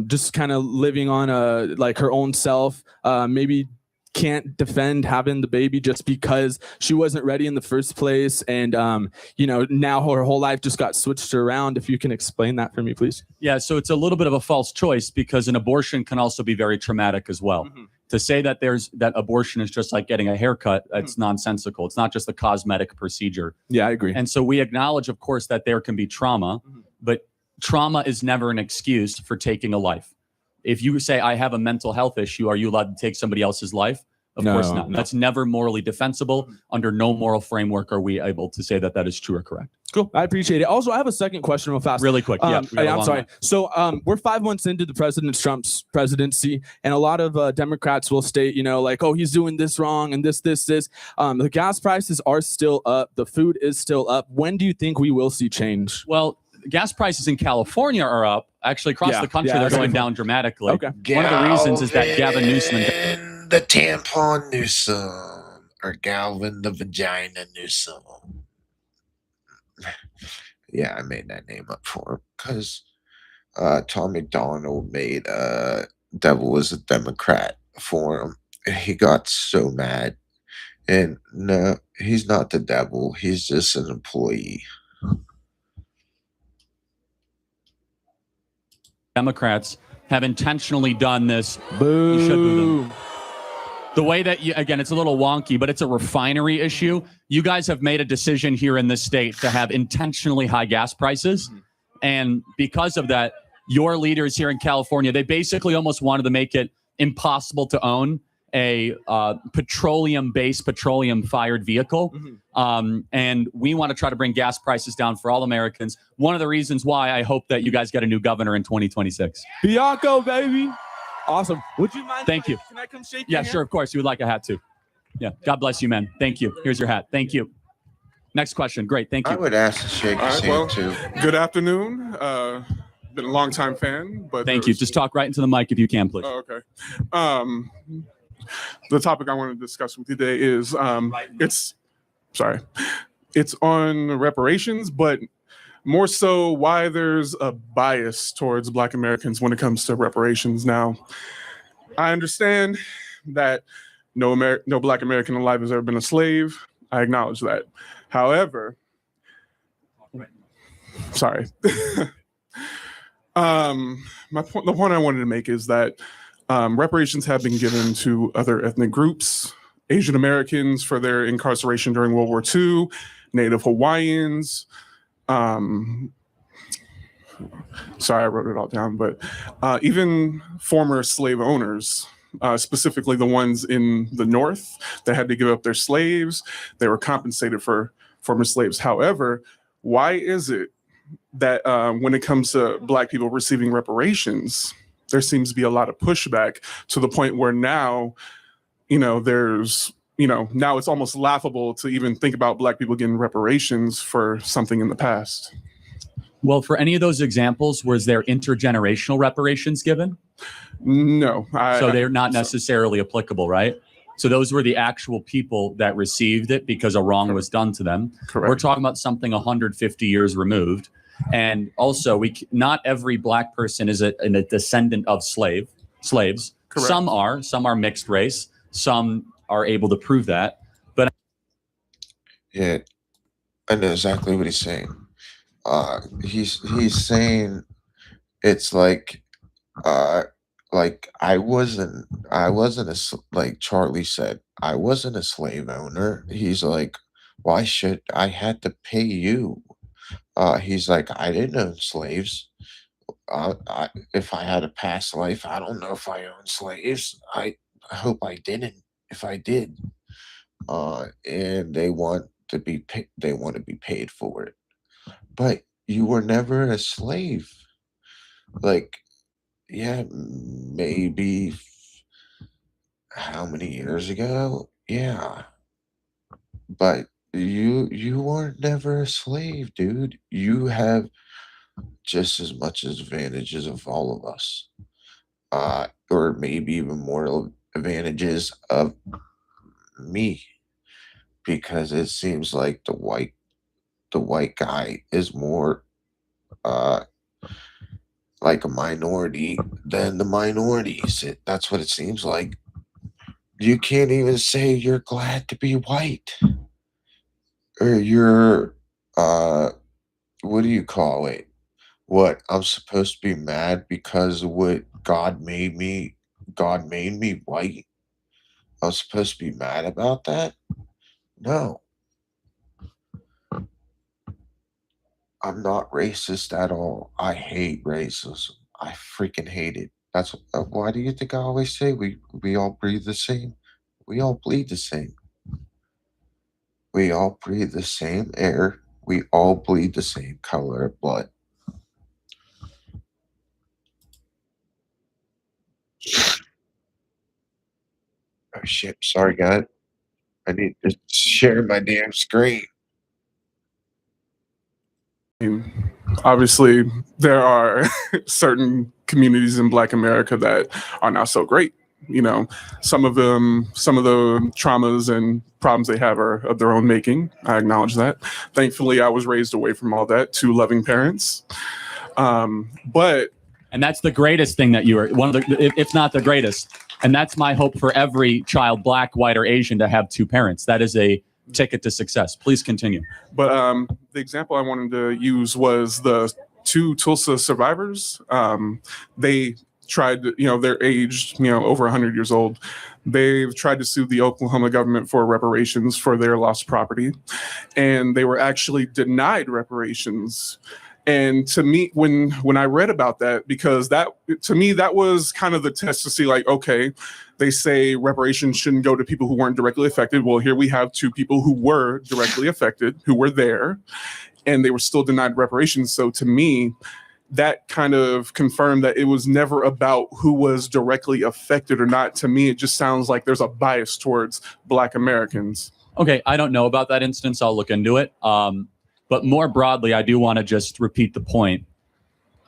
Just kind of living on like her own self, maybe can't defend having the baby just because she wasn't ready in the first place, and now her whole life just got switched around. If you can explain that for me, please. Yeah, so it's a little bit of a false choice because an abortion can also be very traumatic as well. To say that that abortion is just like getting a haircut, that's nonsensical. It's not just a cosmetic procedure. Yeah, I agree. And so we acknowledge, of course, that there can be trauma, but trauma is never an excuse for taking a life. If you say, I have a mental health issue, are you allowed to take somebody else's life? Of course not. No. That's never morally defensible. Under no moral framework are we able to say that that is true or correct. Cool. I appreciate it. Also, I have a second question real fast. Really quick. I'm sorry. So we're 5 months into the President Trump's presidency, and a lot of Democrats will state, like, oh, he's doing this wrong and this. The gas prices are still up. The food is still up. When do you think we will see change? Well, gas prices in California are up. Actually, across the country, they're going down dramatically. Okay. One of the reasons is that Gavin Newsom the tampon Newsom, or Galvin the vagina Newsom. Yeah, I made that name up for him because Tom McDonald made Devil was a Democrat for him. He got so mad. And no, he's not the devil. He's just an employee. Democrats have intentionally done this. Boo. You should boo them. The way that again, it's a little wonky, but it's a refinery issue. You guys have made a decision here in this state to have intentionally high gas prices. And because of that, your leaders here in California, they basically almost wanted to make it impossible to own a petroleum-based, petroleum-fired vehicle. And we want to try to bring gas prices down for all Americans. One of the reasons why I hope that you guys get a new governor in 2026. Bianco, baby. Awesome. Would you mind? Thank you. Can I come shake Yeah, your hand? sure. Of course. You would like a hat too. Yeah. God bless you, man. Thank you. Here's your hat. Thank you. Next question. Great. Thank you. I would ask to shake his hand too. Good afternoon. Been a long time fan, but thank you. Just talk right into the mic if you can, please. Oh, okay. The topic I want to discuss with you today is it's on reparations, but more so why there's a bias towards Black Americans when it comes to reparations. Now, I understand that no Black American alive has ever been a slave. I acknowledge that. However, sorry. The point I wanted to make is that reparations have been given to other ethnic groups, Asian Americans for their incarceration during World War II, Native Hawaiians. Sorry, I wrote it all down, but even former slave owners, specifically the ones in the North that had to give up their slaves, they were compensated for former slaves. However, why is it that when it comes to Black people receiving reparations, there seems to be a lot of pushback to the point where now, now it's almost laughable to even think about Black people getting reparations for something in the past? Well, for any of those examples, was there intergenerational reparations given? No. So they're not necessarily applicable, right? So those were the actual people that received it because a wrong was done to them. Correct. We're talking about something 150 years removed. And also, not every Black person is a descendant of slaves. Correct. Some are mixed race. Some are able to prove that. But yeah, I know exactly what he's saying. He's saying it's like I wasn't like Charlie said, I wasn't a slave owner. He's like, why should I had to pay you? He's like, I didn't own slaves. If I had a past life, I don't know if I owned slaves. I hope I didn't. If I did, and they want to be paid for it. But you were never a slave. Like, yeah, maybe how many years ago? Yeah. But you were never a slave, dude. You have just as much advantages of all of us. Or maybe even more advantages of me. Because it seems like the white guy is more like a minority than the minorities. That's what it seems like. You can't even say you're glad to be white. Or you're, what do you call it? What, I'm supposed to be mad because what God made me white? I'm supposed to be mad about that? No. I'm not racist at all. I hate racism. I freaking hate it. That's why do you think I always say we all breathe the same? We all bleed the same. We all breathe the same air. We all bleed the same color of blood. Oh shit, sorry guys. I need to share my damn screen. Obviously, there are certain communities in Black America that are not so great. You know, some of the traumas and problems they have are of their own making. I acknowledge that. Thankfully, I was raised away from all that, 2 loving parents. And that's the greatest thing that you are, one of the, if not the greatest. And that's my hope for every child, Black, white, or Asian, to have 2 parents. That is a ticket to success. Please continue. But the example I wanted to use was the 2 Tulsa survivors. They tried to, they're aged, over 100 years old. They've tried to sue the Oklahoma government for reparations for their lost property. And they were actually denied reparations. And to me, when I read about that, because that was kind of the test to see, like, okay, they say reparations shouldn't go to people who weren't directly affected. Well, here we have 2 people who were directly affected, who were there, and they were still denied reparations. So to me, that kind of confirmed that it was never about who was directly affected or not. To me, it just sounds like there's a bias towards Black Americans. Okay, I don't know about that instance. I'll look into it. But more broadly, I do want to just repeat the point,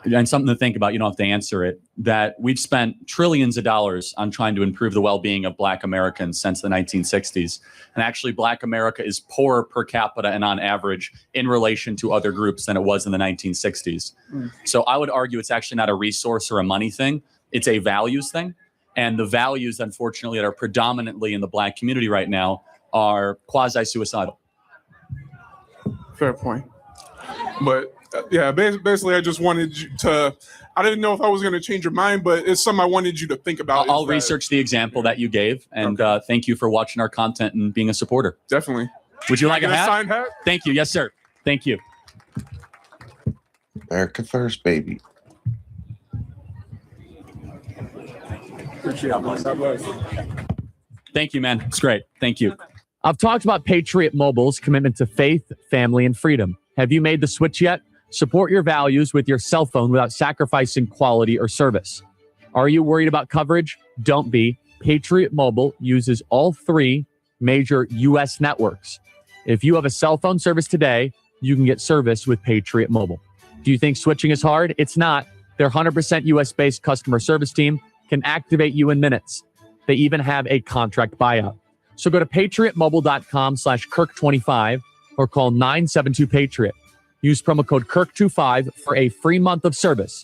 and something to think about. You don't have to answer it. That we've spent trillions of dollars on trying to improve the well-being of Black Americans since the 1960s. And actually, Black America is poorer per capita and on average in relation to other groups than it was in the 1960s. So I would argue it's actually not a resource or a money thing. It's a values thing. And the values, unfortunately, that are predominantly in the Black community right now are quasi-suicidal. Fair point. But yeah, basically, I just wanted you to, I didn't know if I was going to change your mind, but it's something I wanted you to think about. I'll research the example that you gave. And thank you for watching our content and being a supporter. Definitely. Would you like a hat? Signed hat? Thank you. Yes, sir. Thank you. America first, baby. Thank you, man. It's great. Thank you. I've talked about Patriot Mobile's commitment to faith, family, and freedom. Have you made the switch yet? Support your values with your cell phone without sacrificing quality or service. Are you worried about coverage? Don't be. Patriot Mobile uses all 3 major U.S. networks. If you have a cell phone service today, you can get service with Patriot Mobile. Do you think switching is hard? It's not. Their 100% U.S.-based customer service team can activate you in minutes. They even have a contract buyout. So go to patriotmobile.com/Kirk25 or call 972-PATRIOT. Use promo code Kirk25 for a free month of service.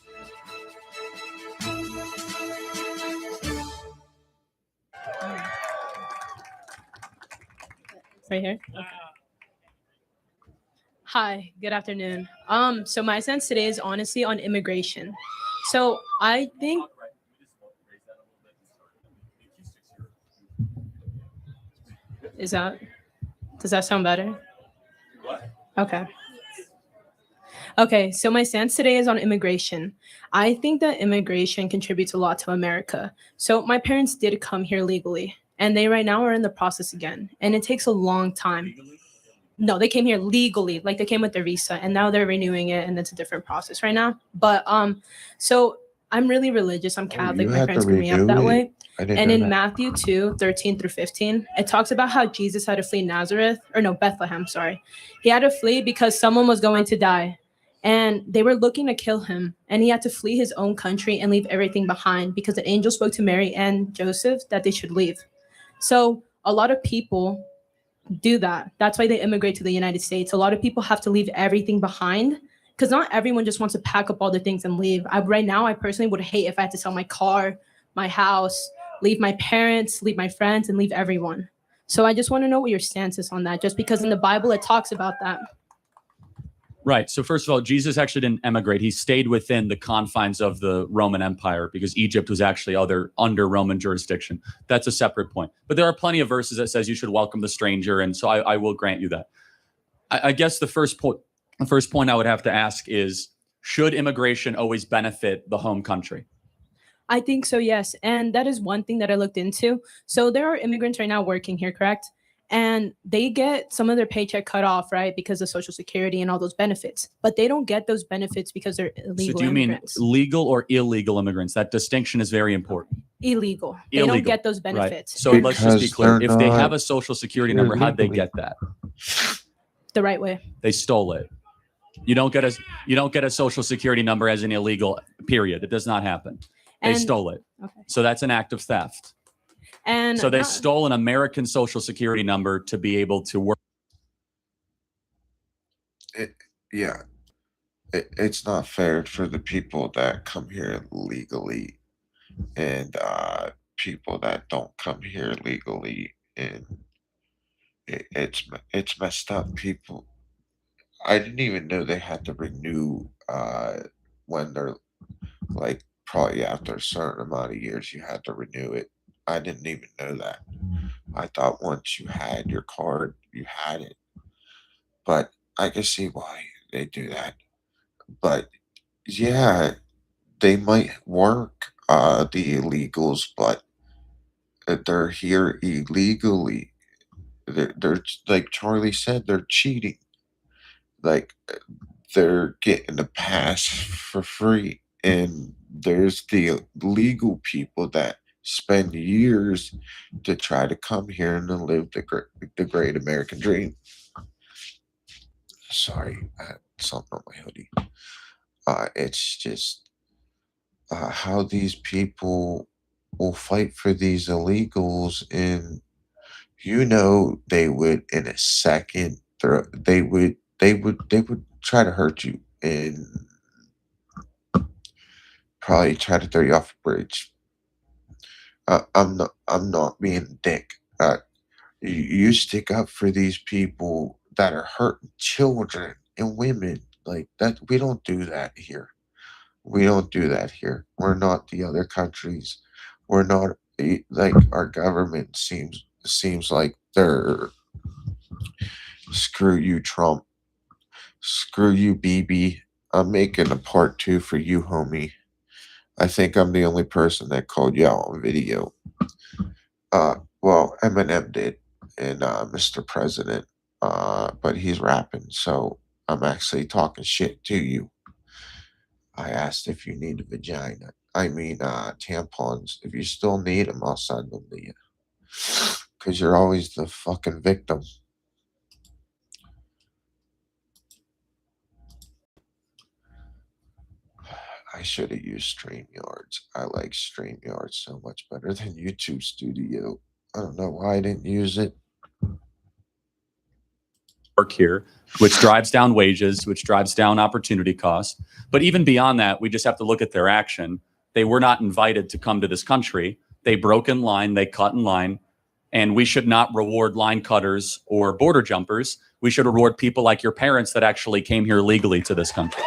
Right here. Okay. Hi, good afternoon. So my sense today is honestly on immigration. So I think does that sound better? Okay. Okay, so my stance today is on immigration. I think that immigration contributes a lot to America. So my parents did come here legally, and they right now are in the process again, and it takes a long time. No, they came here legally, like they came with their visa, and now they're renewing it, and it's a different process right now. But so I'm really religious. I'm Catholic. My parents grew me up that way. And in Matthew 2:13-15, it talks about how Jesus had to flee Bethlehem, sorry. He had to flee because someone was going to die. And they were looking to kill him. And he had to flee his own country and leave everything behind because the angel spoke to Mary and Joseph that they should leave. So a lot of people do that. That's why they immigrate to the United States. A lot of people have to leave everything behind because not everyone just wants to pack up all their things and leave. Right now, I personally would hate if I had to sell my car, my house, leave my parents, leave my friends, and leave everyone. So I just want to know what your stance is on that, just because in the Bible it talks about that. Right. So first of all, Jesus actually didn't emigrate. He stayed within the confines of the Roman Empire because Egypt was actually under Roman jurisdiction. That's a separate point. But there are plenty of verses that says you should welcome the stranger. And so I will grant you that. I guess the first point I would have to ask is, should immigration always benefit the home country? I think so, yes. And that is one thing that I looked into. So there are immigrants right now working here, correct? And they get some of their paycheck cut off, right, because of Social Security and all those benefits. But they don't get those benefits because they're illegal. So do you immigrants. mean legal or illegal immigrants? That distinction is very important. Illegal. They don't get those benefits. Right. So let's just be clear. If they have a Social Security number, how'd they get that? The right way. They stole it. You don't get a Social Security number as an illegal, period. It does not happen. They stole it. Okay. So that's an act of theft. And so they stole an American Social Security number to be able to work. It's not fair for the people that come here legally and people that don't come here legally, and it's messed up. People, I didn't even know they had to renew when they're like probably after a certain amount of years you had to renew it. I didn't even know that. I thought once you had your card, you had it. But I can see why they do that. But yeah, they might work, the illegals, but they're here illegally. They're like Charlie said, they're cheating. Like they're getting a pass for free. And there's the legal people that spend years to try to come here and to live the great American dream. Sorry, I had something on my hoodie. It's just how these people will fight for these illegals, and they would in a second. They would try to hurt you and probably try to throw you off a bridge. I'm not being a dick. You stick up for these people that are hurting children and women like that. We don't do that here. We don't do that here. We're not the other countries. We're not like our government seems like they're screw you, Trump. Screw you, BB. I'm making a part 2 for you, homie. I think I'm the only person that called you out on video. Well, Eminem did, and Mr. President, but he's rapping, so I'm actually talking shit to you. I asked if you need a vagina. I mean, tampons. If you still need them, I'll send them to you. Because you're always the fucking victim. I should have used StreamYards. I like StreamYards so much better than YouTube Studio. I don't know why I didn't use it. Work here, which drives down wages, which drives down opportunity costs. But even beyond that, we just have to look at their action. They were not invited to come to this country. They broke in line, they cut in line, and we should not reward line cutters or border jumpers. We should reward people like your parents that actually came here legally to this country.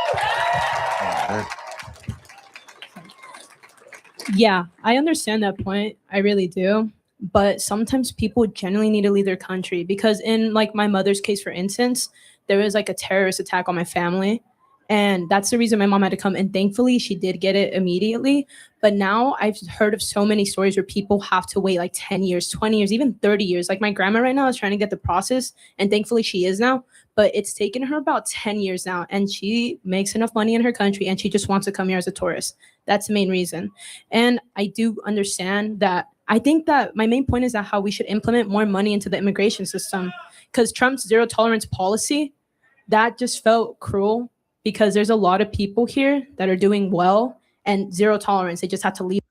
Yeah, I understand that point. I really do. But sometimes people genuinely need to leave their country because in like my mother's case, for instance, there was like a terrorist attack on my family. And that's the reason my mom had to come. And thankfully, she did get it immediately. But now I've heard of so many stories where people have to wait like 10 years, 20 years, even 30 years. Like my grandma right now is trying to get the process. And thankfully, she is now. But it's taken her about 10 years now. And she makes enough money in her country. And she just wants to come here as a tourist. That's the main reason. And I do understand that. I think that my main point is that how we should implement more money into the immigration system. Because Trump's zero tolerance policy, that just felt cruel. Because there's a lot of people here that are doing well and zero tolerance. They just have to leave.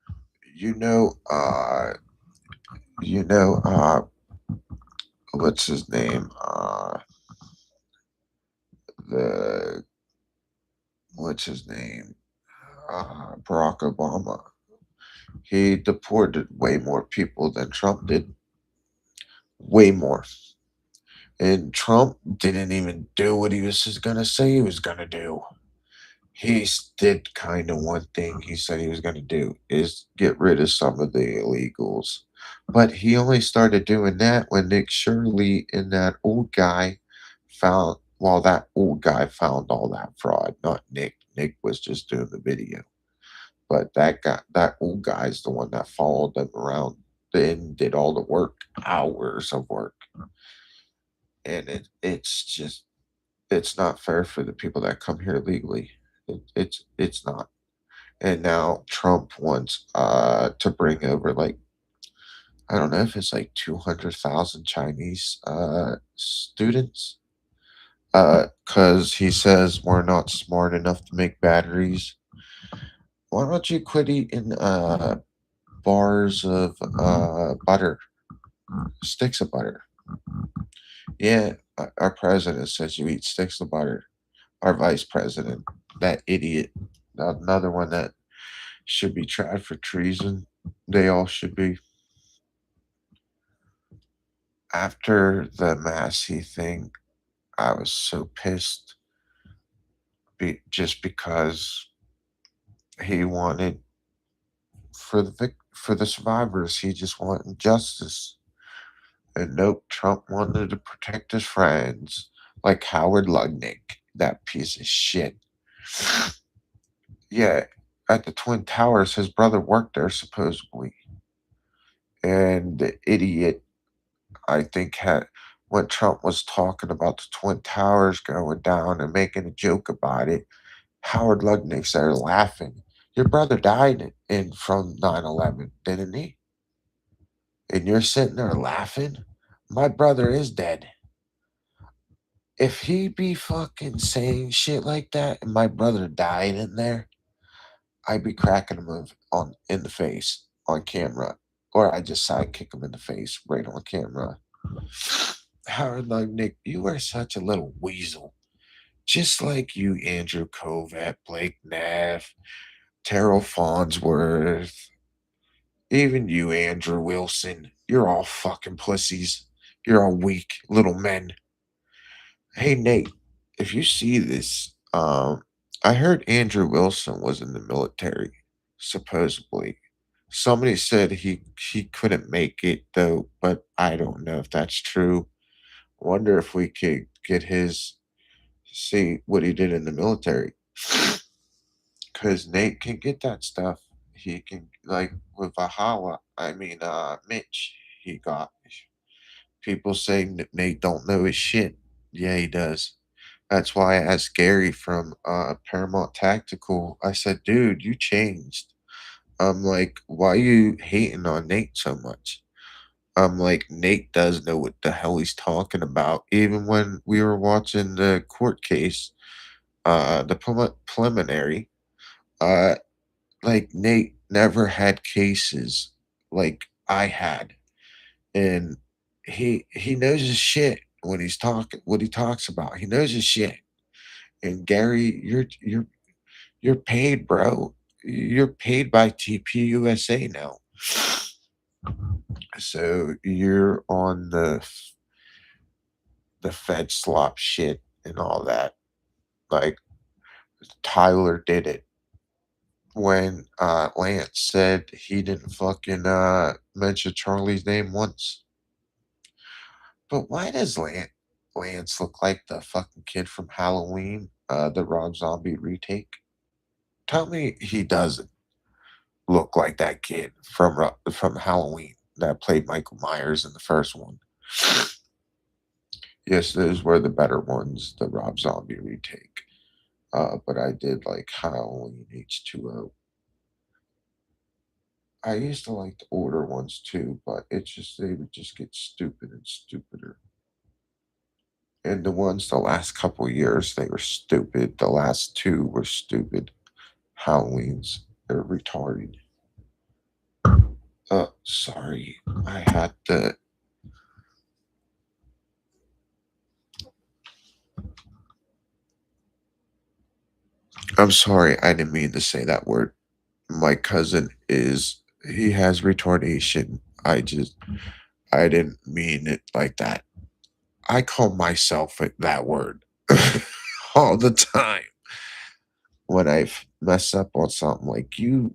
What's his name? What's his name? Barack Obama. He deported way more people than Trump did. Way more. And Trump didn't even do what he was just going to say he was going to do. He did kind of one thing he said he was going to do is get rid of some of the illegals. But he only started doing that when Nick Shirley and that old guy found, well, that old guy found all that fraud, not Nick. Nick was just doing the video. But that guy, that old guy's the one that followed them around and did all the work, hours of work. And it's not fair for the people that come here legally. It's not. And now Trump wants to bring over, like, I don't know if it's like 200,000 Chinese students, because he says we're not smart enough to make batteries. Why don't you quit eating bars of butter, sticks of butter? Yeah, our president says you eat sticks of butter. Our vice president, that idiot, another one that should be tried for treason. They all should be. After the Massey thing, I was so pissed just because he wanted for the survivors. He just wanted justice. And nope, Trump wanted to protect his friends, like Howard Lutnick, that piece of shit. Yeah, at the Twin Towers, his brother worked there supposedly. And the idiot, I think, when Trump was talking about the Twin Towers going down and making a joke about it, Howard Lutnick's there laughing. Your brother died from 9/11, didn't he? And you're sitting there laughing? My brother is dead. If he be fucking saying shit like that and my brother died in there, I'd be cracking him in the face on camera. Or I just sidekick him in the face right on camera. Howard Lutnick, you are such a little weasel. Just like you, Andrew Kovac, Blake Neff, Terrell Farnsworth, even you, Andrew Wilson. You're all fucking pussies. You're all weak little men. Hey, Nate, if you see this, I heard Andrew Wilson was in the military, supposedly. Somebody said he couldn't make it, though, but I don't know if that's true. Wonder if we could get see what he did in the military. Because Nate can get that stuff. He can, like, with Mitch, he got. People say Nate don't know his shit. Yeah, he does. That's why I asked Gary from Paramount Tactical. I said, dude, you changed. I'm like, why are you hating on Nate so much? I'm like, Nate does know what the hell he's talking about. Even when we were watching the court case, the preliminary, like Nate never had cases like I had, and he knows his shit when he's talking. What he talks about, he knows his shit. And Gary, you're paid, bro. You're paid by TPUSA now. So you're on the Fed slop shit and all that. Like Tyler did it when Lance said he didn't fucking mention Charlie's name once. But why does Lance look like the fucking kid from Halloween, the Rob Zombie retake? Tell me he doesn't look like that kid from Halloween that played Michael Myers in the first one. Yes, those were the better ones, the Rob Zombie retake. But I did like Halloween H2O. I used to like the older ones too, but they would just get stupid and stupider. And the ones the last couple years, they were stupid. The last two were stupid. Halloweens, they're retarded. Sorry, I had to. I'm sorry, I didn't mean to say that word. My cousin he has retardation. I didn't mean it like that. I call myself that word all the time. When I mess up on something like you,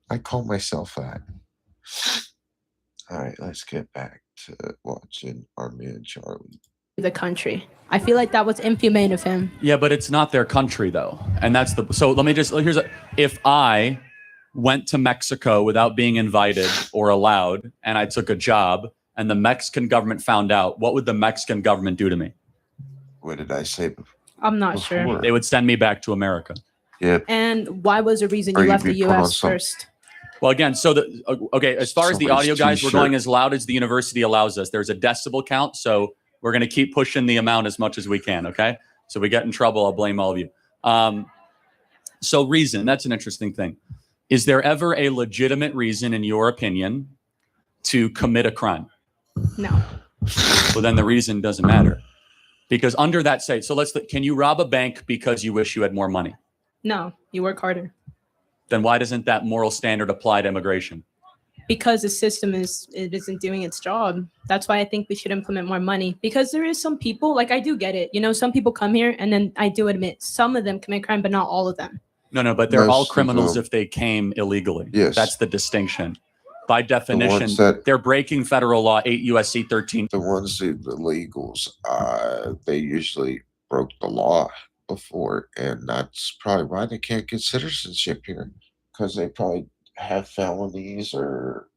I call myself that. All right, let's get back to watching our man Charlie. The country. I feel like that was inhumane of him. Yeah, but it's not their country though. And that's so let me just, if I went to Mexico without being invited or allowed, and I took a job and the Mexican government found out, what would the Mexican government do to me? What did I say before? I'm not sure. They would send me back to America. Yeah. And why was the reason you left the U.S. first? Well, again, so as far as the audio guys, we're going as loud as the university allows us. There's a decibel count, so we're going to keep pushing the amount as much as we can, okay? So if we get in trouble, I'll blame all of you. So reason, that's an interesting thing. Is there ever a legitimate reason, in your opinion, to commit a crime? No. Well, then the reason doesn't matter. Because under that can you rob a bank because you wish you had more money? No, you work harder. Then why doesn't that moral standard apply to immigration? Because the system isn't doing its job. That's why I think we should implement more money. Because there is some people, like I do get it. You know, some people come here and then I do admit some of them commit crime, but not all of them. No, but they're all criminals if they came illegally. Yes. That's the distinction. By definition, they're breaking federal law 8 U.S.C. 13. The ones, the illegals, they usually broke the law before, and that's probably why they can't get citizenship here, because they probably have felonies, or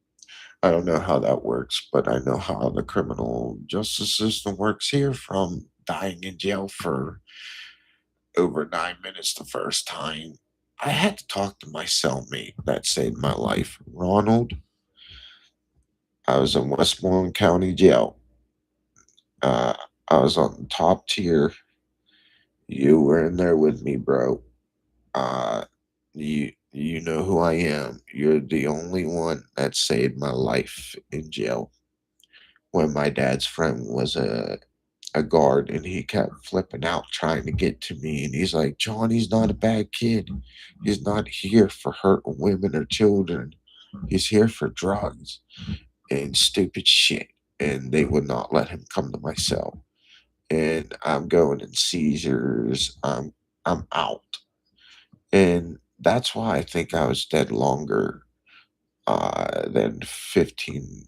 I don't know how that works, but I know how the criminal justice system works here, from dying in jail for over 9 minutes the first time. I had to talk to my cellmate that saved my life, Ronald. I was in Westmoreland County Jail. I was on the top tier. You were in there with me, bro. You know who I am. You're the only one that saved my life in jail. When my dad's friend was a guard, and he kept flipping out trying to get to me, and he's like, John, he's not a bad kid. He's not here for hurting women or children. He's here for drugs and stupid shit. And they would not let him come to my cell. And I'm going in seizures. I'm out. And that's why I think I was dead longer than 15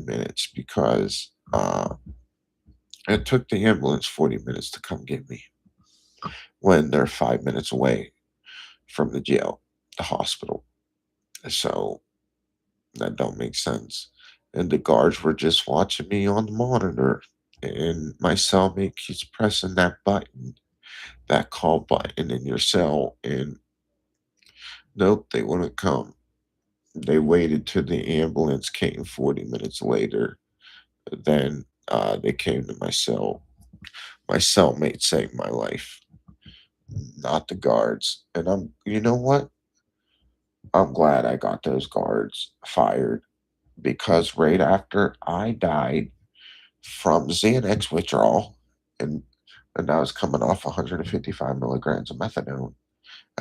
minutes, because it took the ambulance 40 minutes to come get me when they're 5 minutes away from the jail, the hospital. So that don't make sense. And the guards were just watching me on the monitor, and my cellmate keeps pressing that button, that call button in your cell, and nope, they wouldn't come. They waited till the ambulance came 40 minutes later. Then they came to my cell. My cellmate saved my life, not the guards. And you know what? I'm glad I got those guards fired, because right after I died from Xanax withdrawal, and I was coming off 155 milligrams of methadone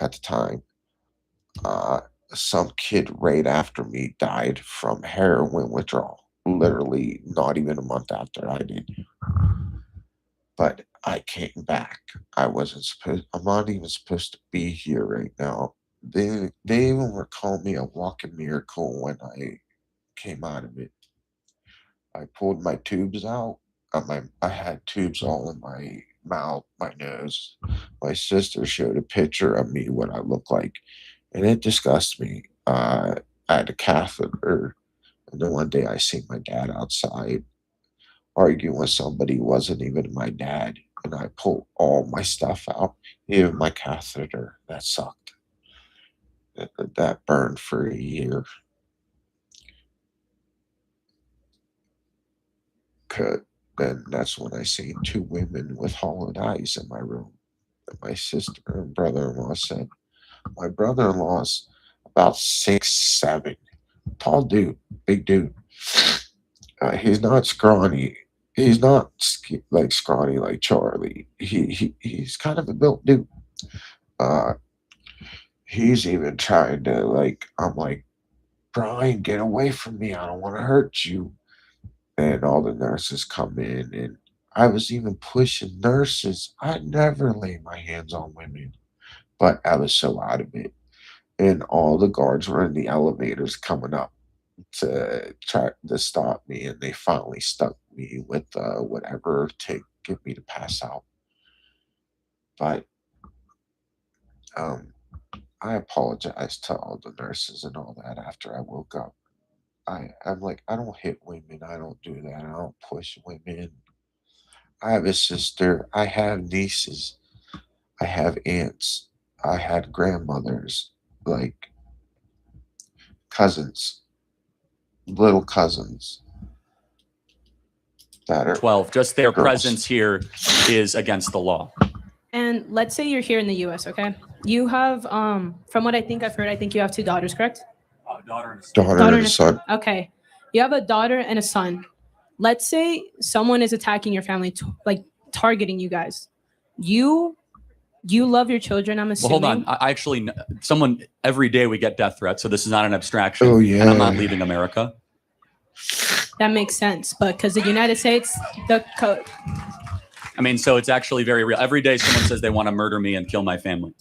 at the time, some kid right after me died from heroin withdrawal, literally not even a month after I did. But I came back. I'm not even supposed to be here right now. They even were calling me a walking miracle when I came out of it. I pulled my tubes out. I had tubes all in my mouth, my nose. My sister showed a picture of me, what I look like, and it disgusts me. I had a catheter, and then one day I seen my dad outside arguing with somebody who wasn't even my dad, and I pulled all my stuff out, even my catheter. That sucked. That burned for a year. Then that's when I seen two women with hollowed eyes in my room. And my sister and brother-in-law said, my brother-in-law's about 6'7", tall dude, big dude. He's not scrawny. He's not like scrawny like Charlie. He's kind of a built dude. He's even trying to, like, I'm like, Brian, get away from me. I don't want to hurt you. And all the nurses come in, and I was even pushing nurses. I never lay my hands on women, but I was so out of it. And all the guards were in the elevators coming up to try to stop me, and they finally stuck me with whatever to get me to pass out. But I apologized to all the nurses and all that after I woke up. I'm like, I don't hit women. I don't do that. I don't push women. I have a sister. I have nieces. I have aunts. I had grandmothers, like cousins, little cousins that are 12. Just their girls. presence here is against the law. And let's say you're here in the U.S., okay? You have, from what I think I've heard, I think you have 2 daughters, correct? Daughter and a son. Okay. You have a daughter and a son. Let's say someone is attacking your family, like targeting you guys. You love your children, I'm assuming. Well, hold on. I actually, someone, every day we get death threats, so this is not an abstraction. Oh, yeah. And I'm not leaving America. That makes sense. But because the United States, the code. I mean, so it's actually very real. Every day someone says they want to murder me and kill my family.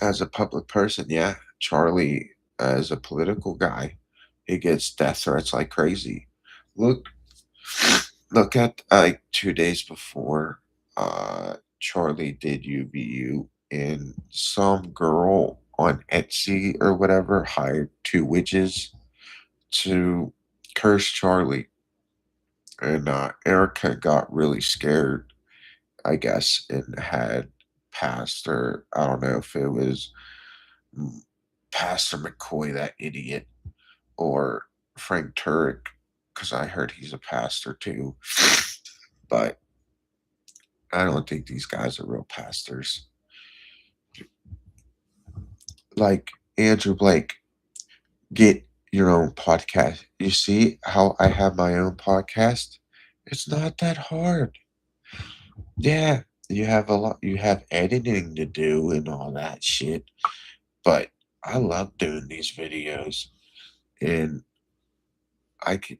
As a public person, yeah. Charlie, as a political guy, he gets death threats like crazy. Look at like 2 days before Charlie did UVU, and some girl on Etsy or whatever hired 2 witches to curse Charlie. And Erica got really scared, I guess, and had Pastor, I don't know if it was Pastor McCoy, that idiot, or Frank Turek, because I heard he's a pastor too. But I don't think these guys are real pastors. Like Andrew Blake, get your own podcast. You see how I have my own podcast? It's not that hard. Yeah, you have editing to do and all that shit. But I love doing these videos, and I can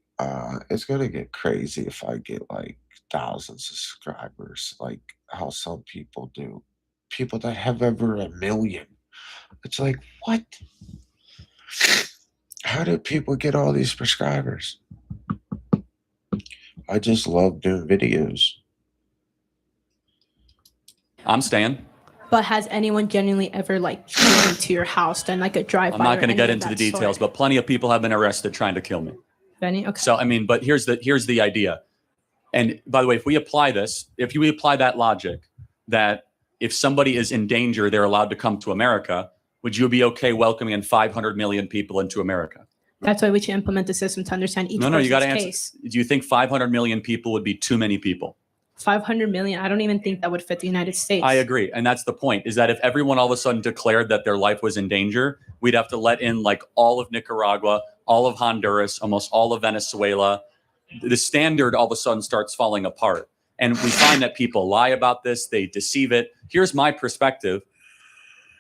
it's gonna get crazy if I get like thousands of subscribers, like how some people do. People that have over 1 million. It's like, what? How do people get all these subscribers? I just love doing videos. I'm staying. But has anyone genuinely ever like come to your house, done like a drive-by? I'm not going to get into the details, but plenty of people have been arrested trying to kill me. Benny, okay. So I mean, but here's the idea. And by the way, if we apply that logic, that if somebody is in danger, they're allowed to come to America, would you be okay welcoming in 500 million people into America? That's why we should implement the system to understand each No, you got to answer. case. Do you think 500 million people would be too many people? 500 million. I don't even think that would fit the United States. I agree. And that's the point, is that if everyone all of a sudden declared that their life was in danger, we'd have to let in like all of Nicaragua, all of Honduras, almost all of Venezuela. The standard all of a sudden starts falling apart. And we find that people lie about this. They deceive it. Here's my perspective.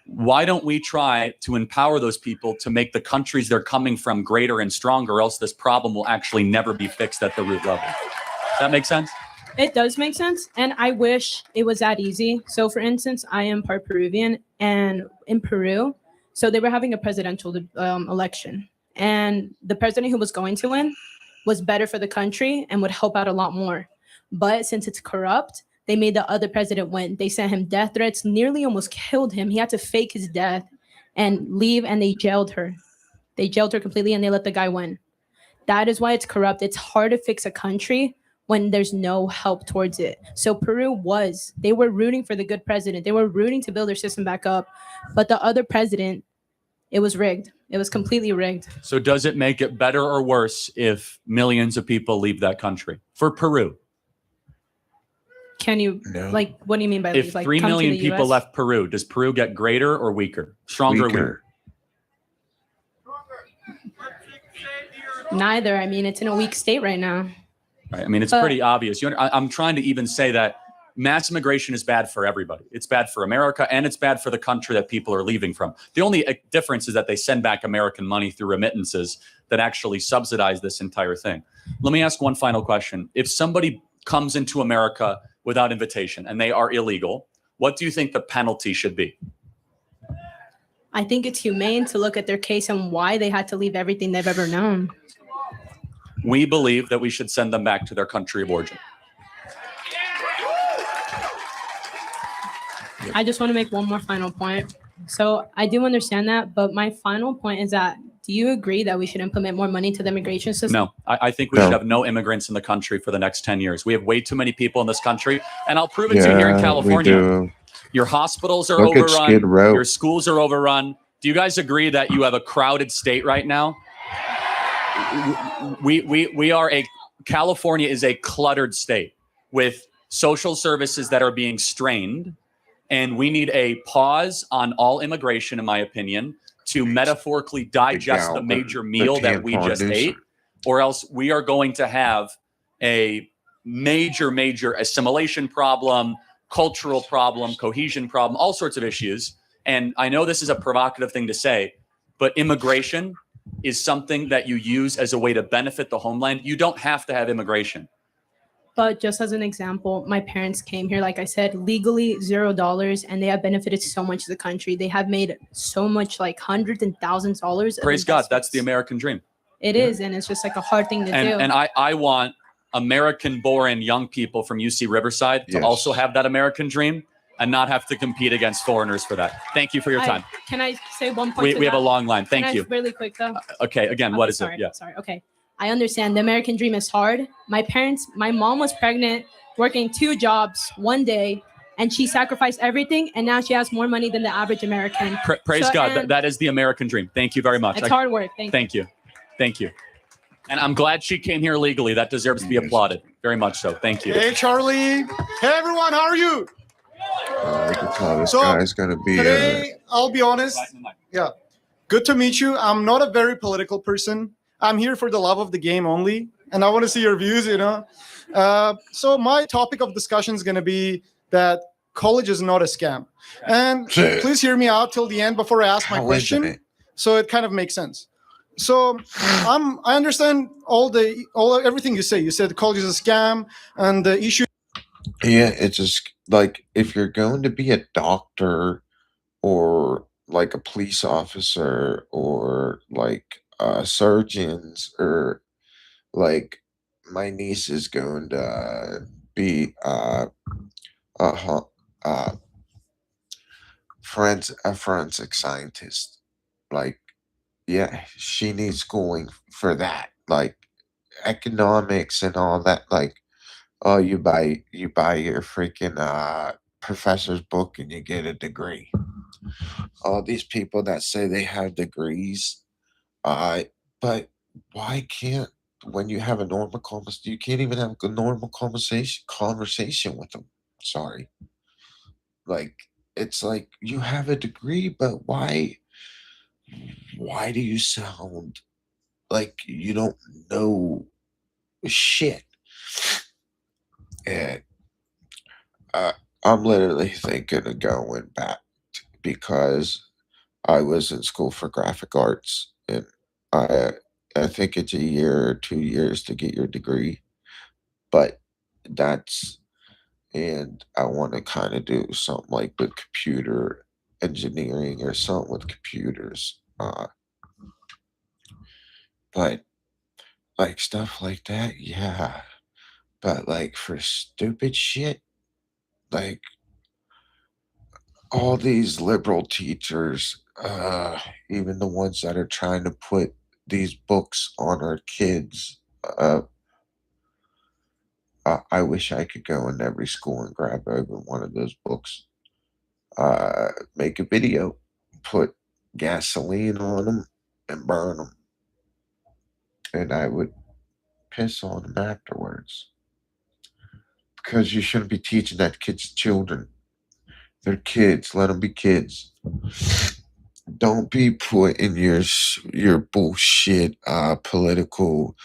Why don't we try to empower those people to make the countries they're coming from greater and stronger, or else this problem will actually never be fixed at the root level? Does that make sense? It does make sense. And I wish it was that easy. So for instance, I am part Peruvian, and in Peru, so they were having a presidential election, and the president who was going to win was better for the country and would help out a lot more. But since it's corrupt, they made the other president win. They sent him death threats, nearly almost killed him. He had to fake his death and leave, and they jailed her. They jailed her completely, and they let the guy win. That is why it's corrupt. It's hard to fix a country when there's no help towards it. So Peru they were rooting for the good president. They were rooting to build their system back up. But the other president, it was rigged. It was completely rigged. So does it make it better or worse if millions of people leave that country? For Peru. Can you, like, what do you mean by if leave? Like, 3 million people US? left Peru, does Peru get greater or weaker? Stronger or weaker? Neither. I mean, it's in a weak state right now. Right. I mean, it's pretty obvious. I'm trying to even say that mass immigration is bad for everybody. It's bad for America, and it's bad for the country that people are leaving from. The only difference is that they send back American money through remittances that actually subsidize this entire thing. Let me ask one final question. If somebody comes into America without invitation and they are illegal, what do you think the penalty should be? I think it's humane to look at their case and why they had to leave everything they've ever known. We believe that we should send them back to their country of origin. I just want to make one more final point. So I do understand that, but my final point is that, do you agree that we should implement more money to the immigration system? No, I think we should have no immigrants in the country for the next 10 years. We have way too many people in this country, and I'll prove it to you here in California. Your hospitals are overrun. Your schools are overrun. Do you guys agree that you have a crowded state right now? California is a cluttered state with social services that are being strained, and we need a pause on all immigration, in my opinion, to metaphorically digest the major meal that we just ate, or else we are going to have a major assimilation problem, cultural problem, cohesion problem, all sorts of issues. And I know this is a provocative thing to say, but immigration is something that you use as a way to benefit the homeland. You don't have to have immigration. But just as an example, my parents came here, like I said, legally $0, and they have benefited so much to the country. They have made so much, like hundreds and thousands of dollars. Praise God, that's the American dream. It is, and it's just like a hard thing to do. And I want American-born young people from UC Riverside to also have that American dream and not have to compete against foreigners for that. Thank you for your time. Can I say one point? We have a long line. Thank you. Really quick, though. Okay, again, what is it? Yeah. Sorry, okay. I understand the American dream is hard. My mom was pregnant, working 2 jobs one day, and she sacrificed everything, and now she has more money than the average American. Praise God. That is the American dream. Thank you very much. It's hard work. Thank you. Thank you. And I'm glad she came here legally. That deserves to be applauded. Very much so. Thank you. Hey, Charlie. Hey, everyone. How are you? I can tell this guy's going to be... Today, I'll be honest. Yeah. Good to meet you. I'm not a very political person. I'm here for the love of the game only, and I want to see your views, So my topic of discussion is going to be that college is not a scam. And please hear me out till the end before I ask my question, so it kind of makes sense. So I understand everything you say. You said college is a scam, and the issue. Yeah, it's just like if you're going to be a doctor or like a police officer or like surgeons, or like my niece is going to be a forensic scientist. Like, yeah, she needs schooling for that, like economics and all that. Like, oh, you buy your freaking professor's book and you get a degree. All these people that say they have degrees, but why can't, when you have a normal conversation, you can't even have a normal conversation with them. Sorry. Like, it's like you have a degree, but why do you sound like you don't know shit? And I'm literally thinking of going back because I was in school for graphic arts, and I think it's 1 year or 2 years to get your degree, but and I want to kind of do something like with computer engineering or something with computers, but like stuff like that, yeah. But like for stupid shit, like all these liberal teachers, even the ones that are trying to put these books on our kids, I wish I could go in every school and grab over one of those books, make a video, put gasoline on them and burn them, and I would piss on them afterwards. Because you shouldn't be teaching that kids' children. They're kids. Let them be kids. Don't be putting your bullshit, political,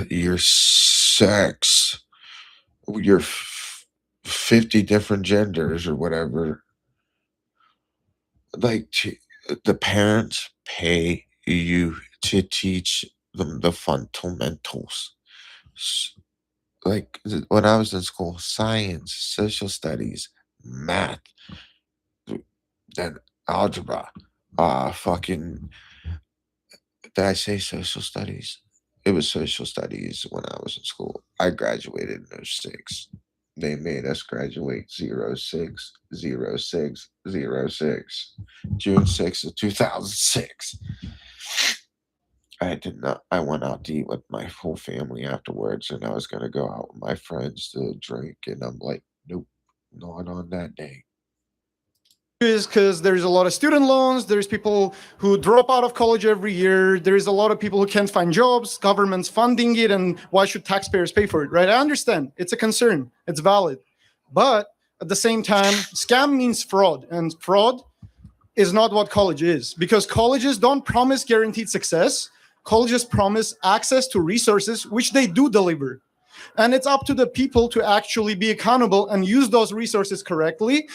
your sex, your 50 different genders or whatever. Like, the parents pay you to teach them the fundamentals. Like, when I was in school, science, social studies, math, then algebra, fucking, did I say social studies? It was social studies when I was in school. I graduated in 06. They made us graduate 06, 06, 06, June 6th of 2006. I went out to eat with my whole family afterwards, and I was going to go out with my friends to drink, and I'm like, nope, not on that day. Is because there's a lot of student loans, there's people who drop out of college every year, there's a lot of people who can't find jobs, government's funding it, and why should taxpayers pay for it, right? I understand, it's a concern, it's valid. But at the same time, scam means fraud, and fraud is not what college is, because colleges don't promise guaranteed success. Colleges promise access to resources, which they do deliver. And it's up to the people to actually be accountable and use those resources correctly.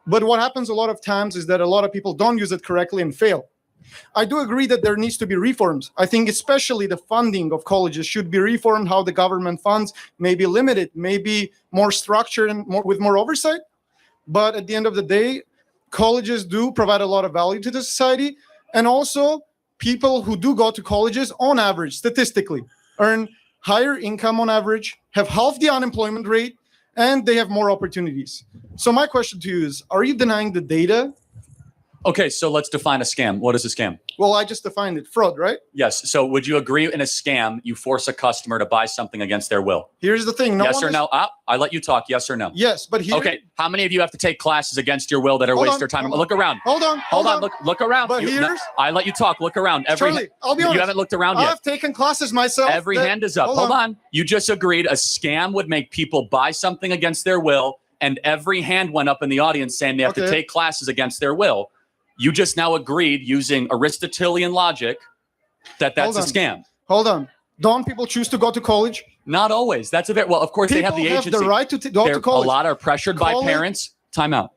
But what happens a lot of times is that a lot of people don't use it correctly and fail. I do agree that there needs to be reforms. I think especially the funding of colleges should be reformed, how the government funds may be limited, maybe more structured and with more oversight. But at the end of the day, colleges do provide a lot of value to the society. And also, people who do go to colleges, on average, statistically, earn higher income on average, have half the unemployment rate, and they have more opportunities. So my question to you is, are you denying the data? Okay, so let's define a scam. What is a scam? Well, I just defined it, fraud, right? Yes. So would you agree in a scam, you force a customer to buy something against their will? Here's the thing. Yes or no? I let you talk. Yes or no? Yes, but here... Okay, how many of you have to take classes against your will that are waste your time? Look around. Hold on. Look around. But here's... I let you talk. Look around. Charlie, I'll be honest. You haven't looked around yet. I've taken classes myself. Every hand is up. Hold on. You just agreed a scam would make people buy something against their will, and every hand went up in the audience saying they have to take classes against their will. You just now agreed using Aristotelian logic that that's a scam. Hold on. Don't people choose to go to college? Not always. That's a bit, well, of course they have the agency. People have the right to go to college. A lot are pressured by parents. Time out.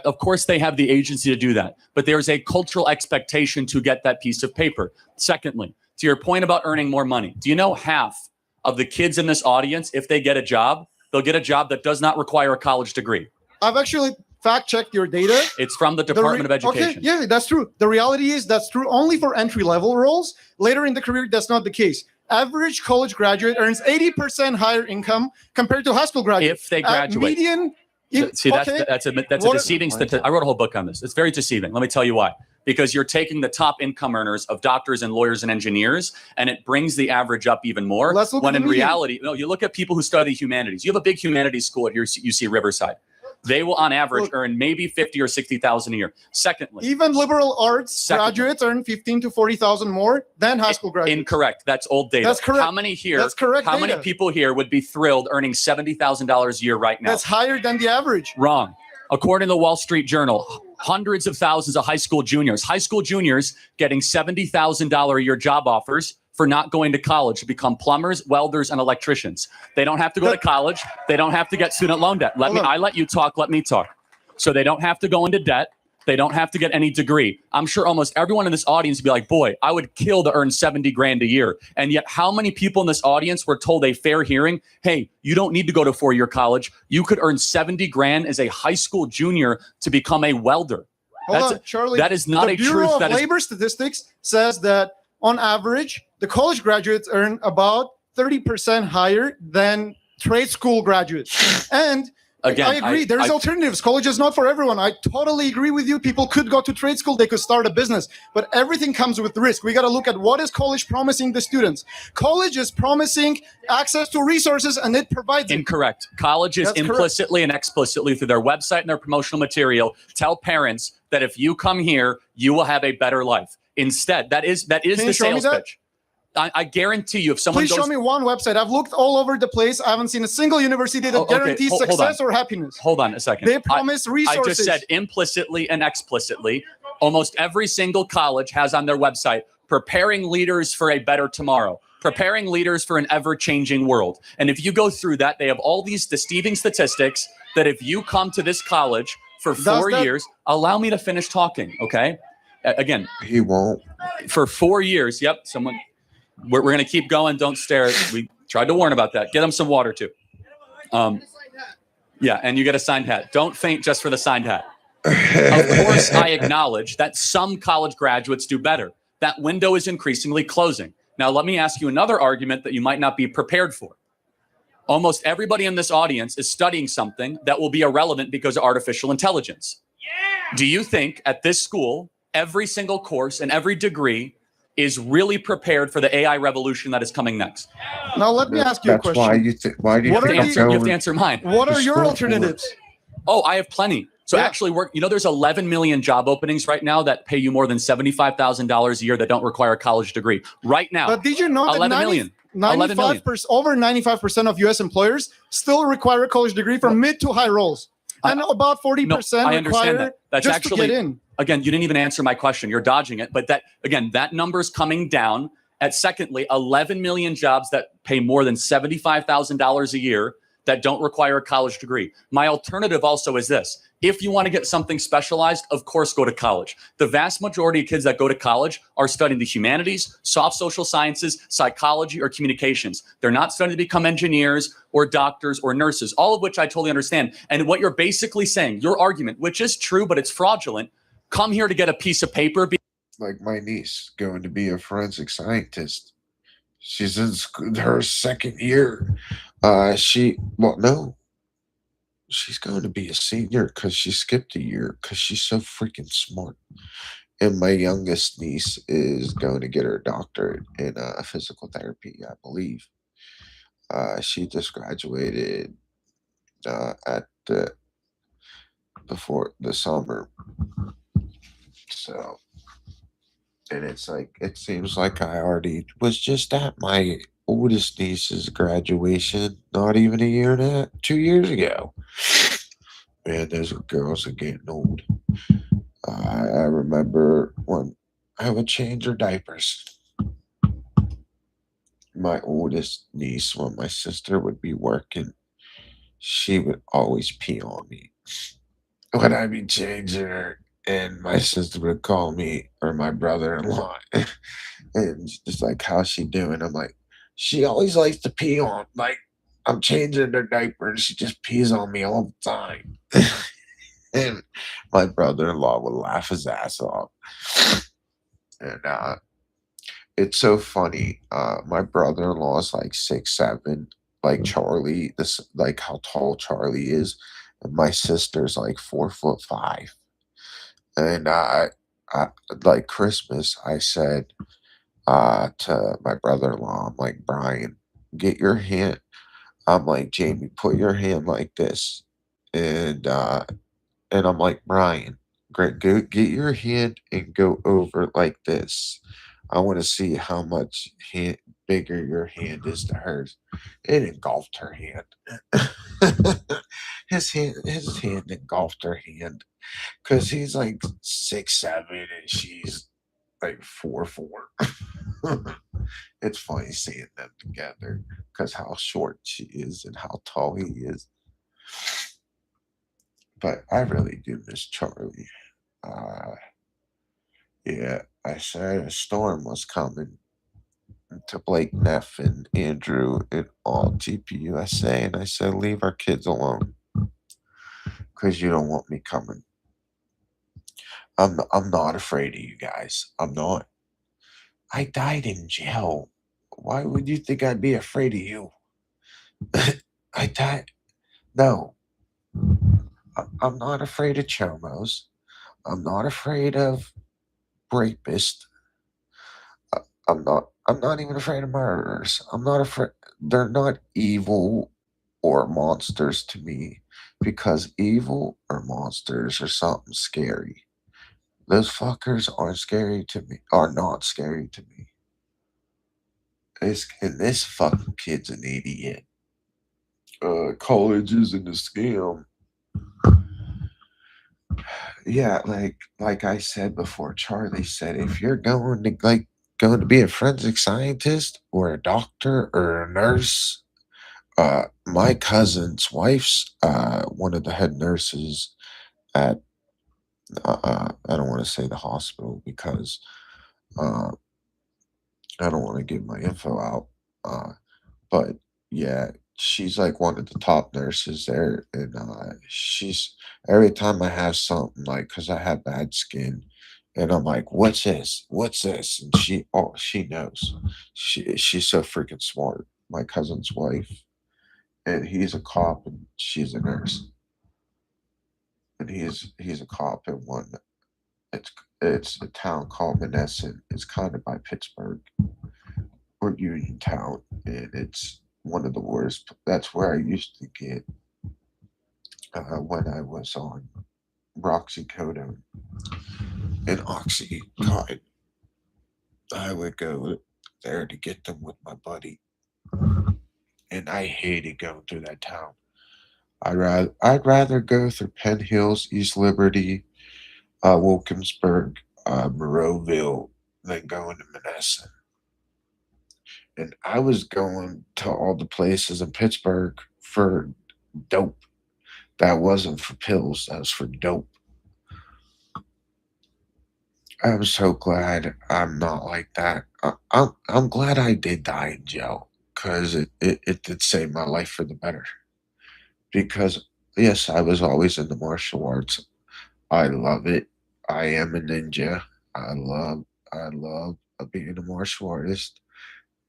Of course they have the agency to do that, but there's a cultural expectation to get that piece of paper. Secondly, to your point about earning more money, do you know half of the kids in this audience, if they get a job, they'll get a job that does not require a college degree? I've actually fact-checked your data. It's from the Department of Education. Okay, yeah, that's true. The reality is that's true only for entry-level roles. Later in the career, that's not the case. Average college graduate earns 80% higher income compared to high school graduate. If they graduate. Median. See, that's a deceiving statistic. I wrote a whole book on this. It's very deceiving. Let me tell you why. Because you're taking the top income earners of doctors and lawyers and engineers, and it brings the average up even more. When in reality, no, you look at people who study humanities. You have a big humanities school at UC Riverside. They will, on average, earn maybe $50,000 or $60,000 a year. Secondly, even liberal arts graduates earn $15,000 to $40,000 more than high school graduates. Incorrect. That's old data. That's correct. How many here? That's correct. How many people here would be thrilled earning $70,000 a year right now? That's higher than the average. Wrong. According to the Wall Street Journal, hundreds of thousands of high school juniors getting $70,000 a year job offers for not going to college to become plumbers, welders, and electricians. They don't have to go to college. They don't have to get student loan debt. I let you talk. Let me talk. So they don't have to go into debt. They don't have to get any degree. I'm sure almost everyone in this audience would be like, boy, I would kill to earn 70 grand a year. And yet how many people in this audience were told a fair hearing, hey, you don't need to go to 4-year college. You could earn 70 grand as a high school junior to become a welder. Hold on, Charlie. That is not a truth. The Bureau of Labor Statistics says that on average, the college graduates earn about 30% higher than trade school graduates. And again, I agree. There's alternatives. College is not for everyone. I totally agree with you. People could go to trade school. They could start a business. But everything comes with risk. We got to look at what is college promising the students. College is promising access to resources, and it provides Incorrect. Colleges implicitly and explicitly through their website and their promotional material tell parents that if you come here, you will have a better life. Instead, that is the sales pitch. I guarantee you, if someone Please show me one website. I've looked all over the place. I haven't seen a single university that guarantees success or happiness. Hold on a second. They promise resources. I just said implicitly and explicitly. Almost every single college has on their website, preparing leaders for a better tomorrow, preparing leaders for an ever-changing world. And if you go through that, they have all these deceiving statistics that if you come to this college for 4 years, allow me to finish talking, okay? Again, he won't. For 4 years, yep, someone, we're going to keep going. Don't stare. We tried to warn about that. Get him some water, too. Yeah, and you get a signed hat. Don't faint just for the signed hat. Of course, I acknowledge that some college graduates do better. That window is increasingly closing. Now, let me ask you another argument that you might not be prepared for. Almost everybody in this audience is studying something that will be irrelevant because of artificial intelligence. Yeah! Do you think at this school, every single course and every degree is really prepared for the AI revolution that is coming next? Now, let me ask you a question. Why do you think you have to answer mine. What are your alternatives? Oh, I have plenty. So actually, there's 11 million job openings right now that pay you more than $75,000 a year that don't require a college degree. Right now. But did you know that 11 million. 95%, over 95% of U.S. employers still require a college degree for mid to high roles, and about 40% require That's just actually, to get in. Again, you didn't even answer my question. You're dodging it. But that number is coming down. Secondly, 11 million jobs that pay more than $75,000 a year that don't require a college degree. My alternative also is this. If you want to get something specialized, of course, go to college. The vast majority of kids that go to college are studying the humanities, soft social sciences, psychology, or communications. They're not studying to become engineers or doctors or nurses, all of which I totally understand. And what you're basically saying, your argument, which is true, but it's fraudulent, come here to get a piece of paper. Like my niece going to be a forensic scientist. She's in her second year. She's going to be a senior because she skipped a year because she's so freaking smart. And my youngest niece is going to get her doctorate in physical therapy, I believe. She just graduated before the summer. So, and it's like, it seems like I already was just at my oldest niece's graduation, not even a year and a half, 2 years ago. Man, those girls are getting old. I remember when I would change her diapers. My oldest niece, when my sister would be working, she would always pee on me when I'd be changing her. And my sister would call me, or my brother-in-law, and just like, how's she doing? I'm like, she always likes to pee on, like, I'm changing her diaper and she just pees on me all the time. And my brother-in-law would laugh his ass off. And it's so funny. My brother-in-law is like 6'7", like Charlie, like how tall Charlie is. And my sister's like 4'5". And I like Christmas, I said to my brother-in-law, I'm like, Brian, get your hand. I'm like, Jamie, put your hand like this. And I'm like, Brian, great, go get your hand and go over like this. I want to see how much bigger your hand is to hers. It engulfed her hand. His hand engulfed her hand. Because he's like 6'7" and she's like 4'4". It's funny seeing them together because how short she is and how tall he is. But I really do miss Charlie. Yeah, I said a storm was coming to Blake, Neff, and Andrew and all TPUSA, and I said, leave our kids alone because you don't want me coming. I'm not afraid of you guys. I'm not. I died in jail. Why would you think I'd be afraid of you? I died. No. I'm not afraid of chomos. I'm not afraid of rapists. I'm not even afraid of murderers. I'm not afraid. They're not evil or monsters to me because evil or monsters are something scary. Those fuckers aren't scary to me, are not scary to me. And this fucking kid's an idiot. College isn't a scam. Yeah, like I said before, Charlie said, if you're going to be a forensic scientist or a doctor or a nurse, my cousin's wife's one of the head nurses at I don't want to say the hospital because I don't want to give my info out. But yeah, she's like one of the top nurses there, and she's every time I have something like because I have bad skin, and I'm like, "What's this? What's this?" And she knows. She's so freaking smart. My cousin's wife, and he's a cop, and she's a nurse, and he's a cop in one. It's it's a town called Menneson. It's kind of by Pittsburgh or Uniontown, and it's one of the worst. That's where I used to get when I was on Roxycodone and Oxy. God, I would go there to get them with my buddy, and I hated going through that town. I'd rather go through Penn Hills, East Liberty, Wilkinsburg, Monroeville than going to Menneson. And I was going to all the places in Pittsburgh for dope. That wasn't for pills. That was for dope. I'm so glad I'm not like that. I'm glad I did die in jail because it did save my life for the better. Because yes, I was always in the martial arts. I love it. I am a ninja. I love being a martial artist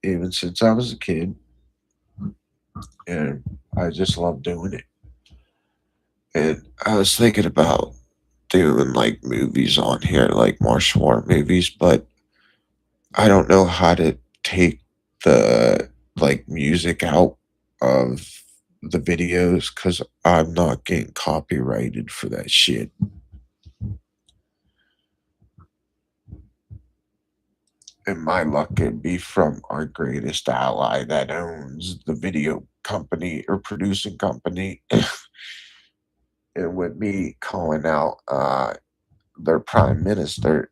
even since I was a kid, and I just love doing it. And I was thinking about doing like movies on here, like martial art movies, but I don't know how to take the like music out of the videos because I'm not getting copyrighted for that shit. And my luck could be from our greatest ally that owns the video company or producing company. And with me calling out their prime minister,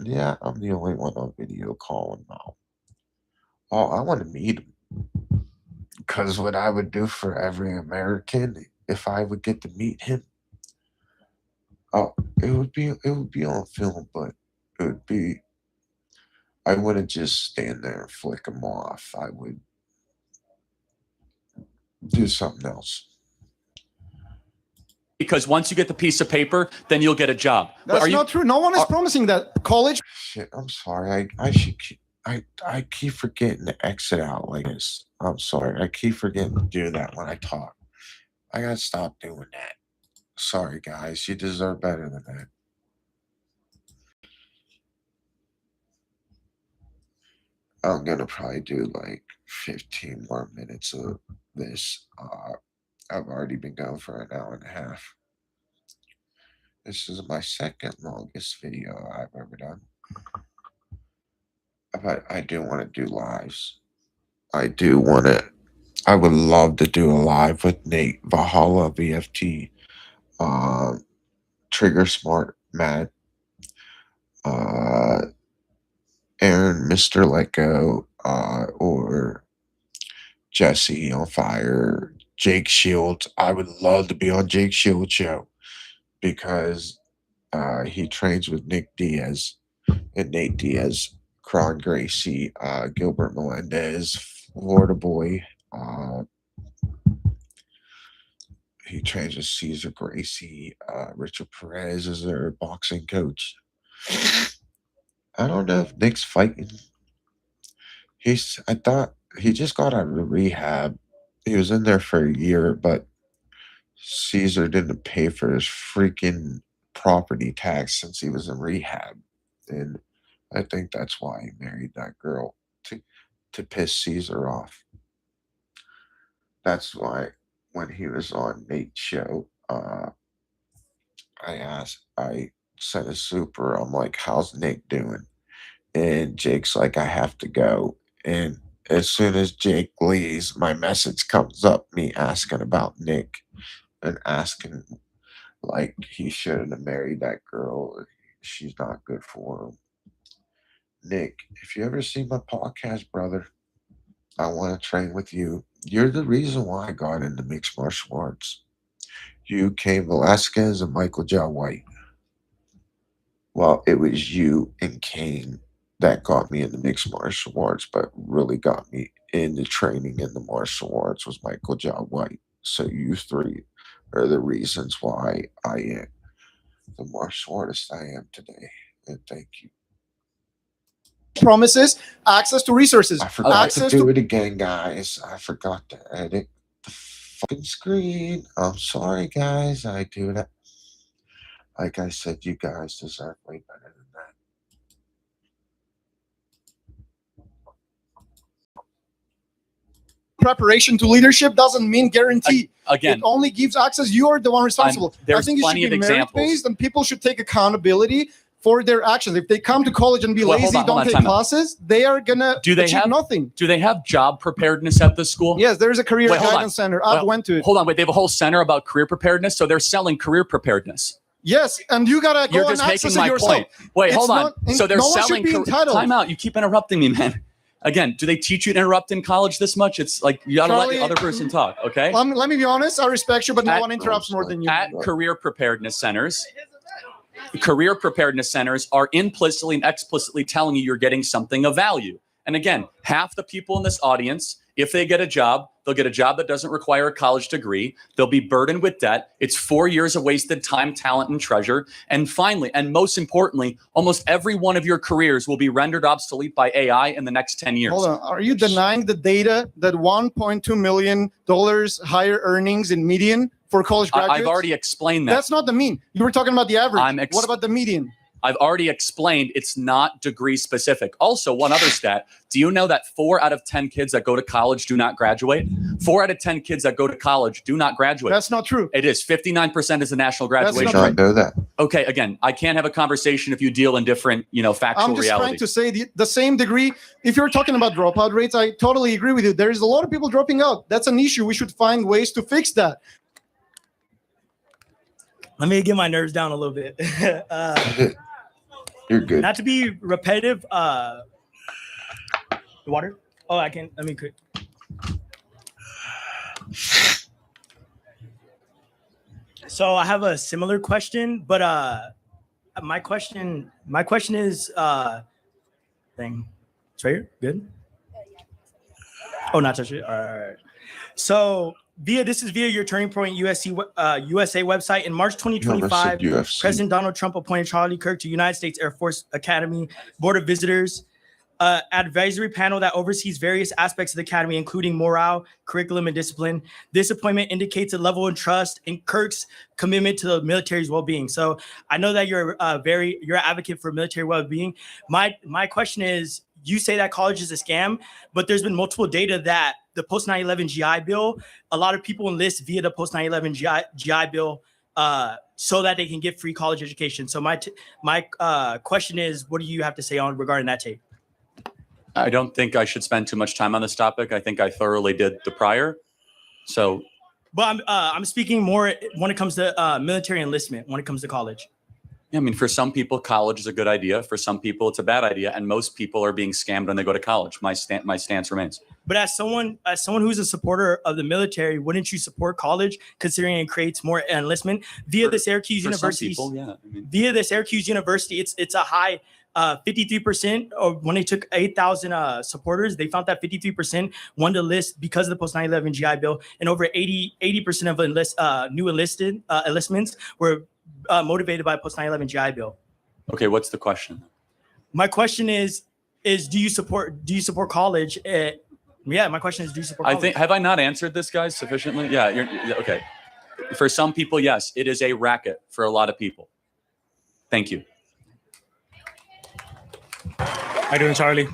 yeah, I'm the only one on video calling now. Oh, I want to meet him because what I would do for every American if I would get to meet him, oh, it would be on film, but it would be. I wouldn't just stand there and flick him off. I would do something else. Because once you get the piece of paper, then you'll get a job. That's not true. No one is promising that. College. Shit, I'm sorry. I should. I keep forgetting to exit out like this. I'm sorry. I keep forgetting to do that when I talk. I gotta stop doing that. Sorry, guys. You deserve better than that. I'm gonna probably do like 15 more minutes of this. I've already been going for an hour and a half. This is my second longest video I've ever done. But I do want to do lives. I would love to do a live with Nate, Valhalla, VFT, Trigger Smart, Matt, Aaron, Mr. Let Go, or Jesse on Fire, Jake Shields. I would love to be on Jake Shields' show because he trains with Nick Diaz and Nate Diaz, Cron Gracie, Gilbert Melendez, Florida Boy. He trains with Cesar Gracie. Richard Perez is their boxing coach. I don't know if Nick's fighting. I thought he just got out of rehab. He was in there for a year, but Caesar didn't pay for his freaking property tax since he was in rehab. And I think that's why he married that girl to piss Caesar off. That's why when he was on Nate's show, I sent a super. I'm like, how's Nick doing? And Jake's like, I have to go. And as soon as Jake leaves, my message comes up, me asking about Nick and asking, like, he shouldn't have married that girl. She's not good for him. Nick, if you ever see my podcast, brother, I want to train with you. You're the reason why I got into mixed martial arts. You, Cain Velasquez, and Michael Jai White. Well, it was you and Cain that got me into mixed martial arts, but really got me into training in the martial arts was Michael Jai White. So you three are the reasons why I am the martial artist I am today. And thank you. Promises, access to resources. I forgot to do it again, guys. I forgot to edit the fucking screen. I'm sorry, guys. I do that. Like I said, you guys deserve way better than that. Preparation to leadership doesn't mean guarantee. Again, it only gives access. You are the one responsible. I think it should be merit-based, and people should take accountability for their actions. If they come to college and be lazy, don't take classes, they are gonna achieve nothing. Do they have job preparedness at this school? Yes, there's a career guidance center. I went to it. Hold on, wait. They have a whole center about career preparedness, so they're selling career preparedness. Yes, and you gotta go and access it yourself. Wait, hold on. So they're selling. Time out. You keep interrupting me, man. Again, do they teach you to interrupt in college this much? It's like you gotta let the other person talk, okay? Let me be honest. I respect you, but no one interrupts more than you. At career preparedness centers are implicitly and explicitly telling you you're getting something of value. And again, half the people in this audience, if they get a job, they'll get a job that doesn't require a college degree. They'll be burdened with debt. It's 4 years of wasted time, talent, and treasure. And finally, and most importantly, almost every one of your careers will be rendered obsolete by AI in the next 10 years. Hold on. Are you denying the data that $1.2 million higher earnings in median for college graduates? I've already explained that. That's not the mean. You were talking about the average. What about the median? I've already explained it's not degree specific. Also, one other stat. Do you know that 4 out of 10 kids that go to college do not graduate? 4 out of 10 kids that go to college do not graduate. That's not true. It is. 59% is the national graduation rate. I know that. Okay, again, I can't have a conversation if you deal in different, factual I'm just reality. trying to say the same degree. If you're talking about dropout rates, I totally agree with you. There is a lot of people dropping out. That's an issue. We should find ways to fix that. Let me get my nerves down a little bit. You're good. Not to be repetitive. The water? Oh, I can. Let me quick. So I have a similar question, but my question is thing. It's right here. Good. Oh, not touch it. All right. So this is via your Turning Point USA website. In March 2025, President Donald Trump appointed Charlie Kirk to United States Air Force Academy Board of Visitors advisory panel that oversees various aspects of the academy, including morale, curriculum, and discipline. This appointment indicates a level of trust in Kirk's commitment to the military's well-being. So I know that you're an advocate for military well-being. My question is, you say that college is a scam, but there's been multiple data that the post 9/11 GI Bill, a lot of people enlist via the post 9/11 GI Bill so that they can get free college education. So my question is, what do you have to say regarding that tape? I don't think I should spend too much time on this topic. I think I thoroughly did the prior. So, but I'm speaking more when it comes to military enlistment, when it comes to college. Yeah, I mean, for some people, college is a good idea. For some people, it's a bad idea, and most people are being scammed when they go to college. My stance remains. But as someone who's a supporter of the military, wouldn't you support college, considering it creates more enlistment via the Syracuse University? People, yeah. Via the Syracuse University, it's a high 53%. Or when they took 8,000 supporters, they found that 53% wanted to list because of the post 9/11 GI Bill, and over 80% of new enlistments were motivated by post 9/11 GI Bill. Okay, what's the question? My question is do you support college? Yeah, my question is, do you support college? Have I not answered this, guys, sufficiently? Yeah, okay. For some people, yes, it is a racket for a lot of people. Thank you. How you doing, Charlie?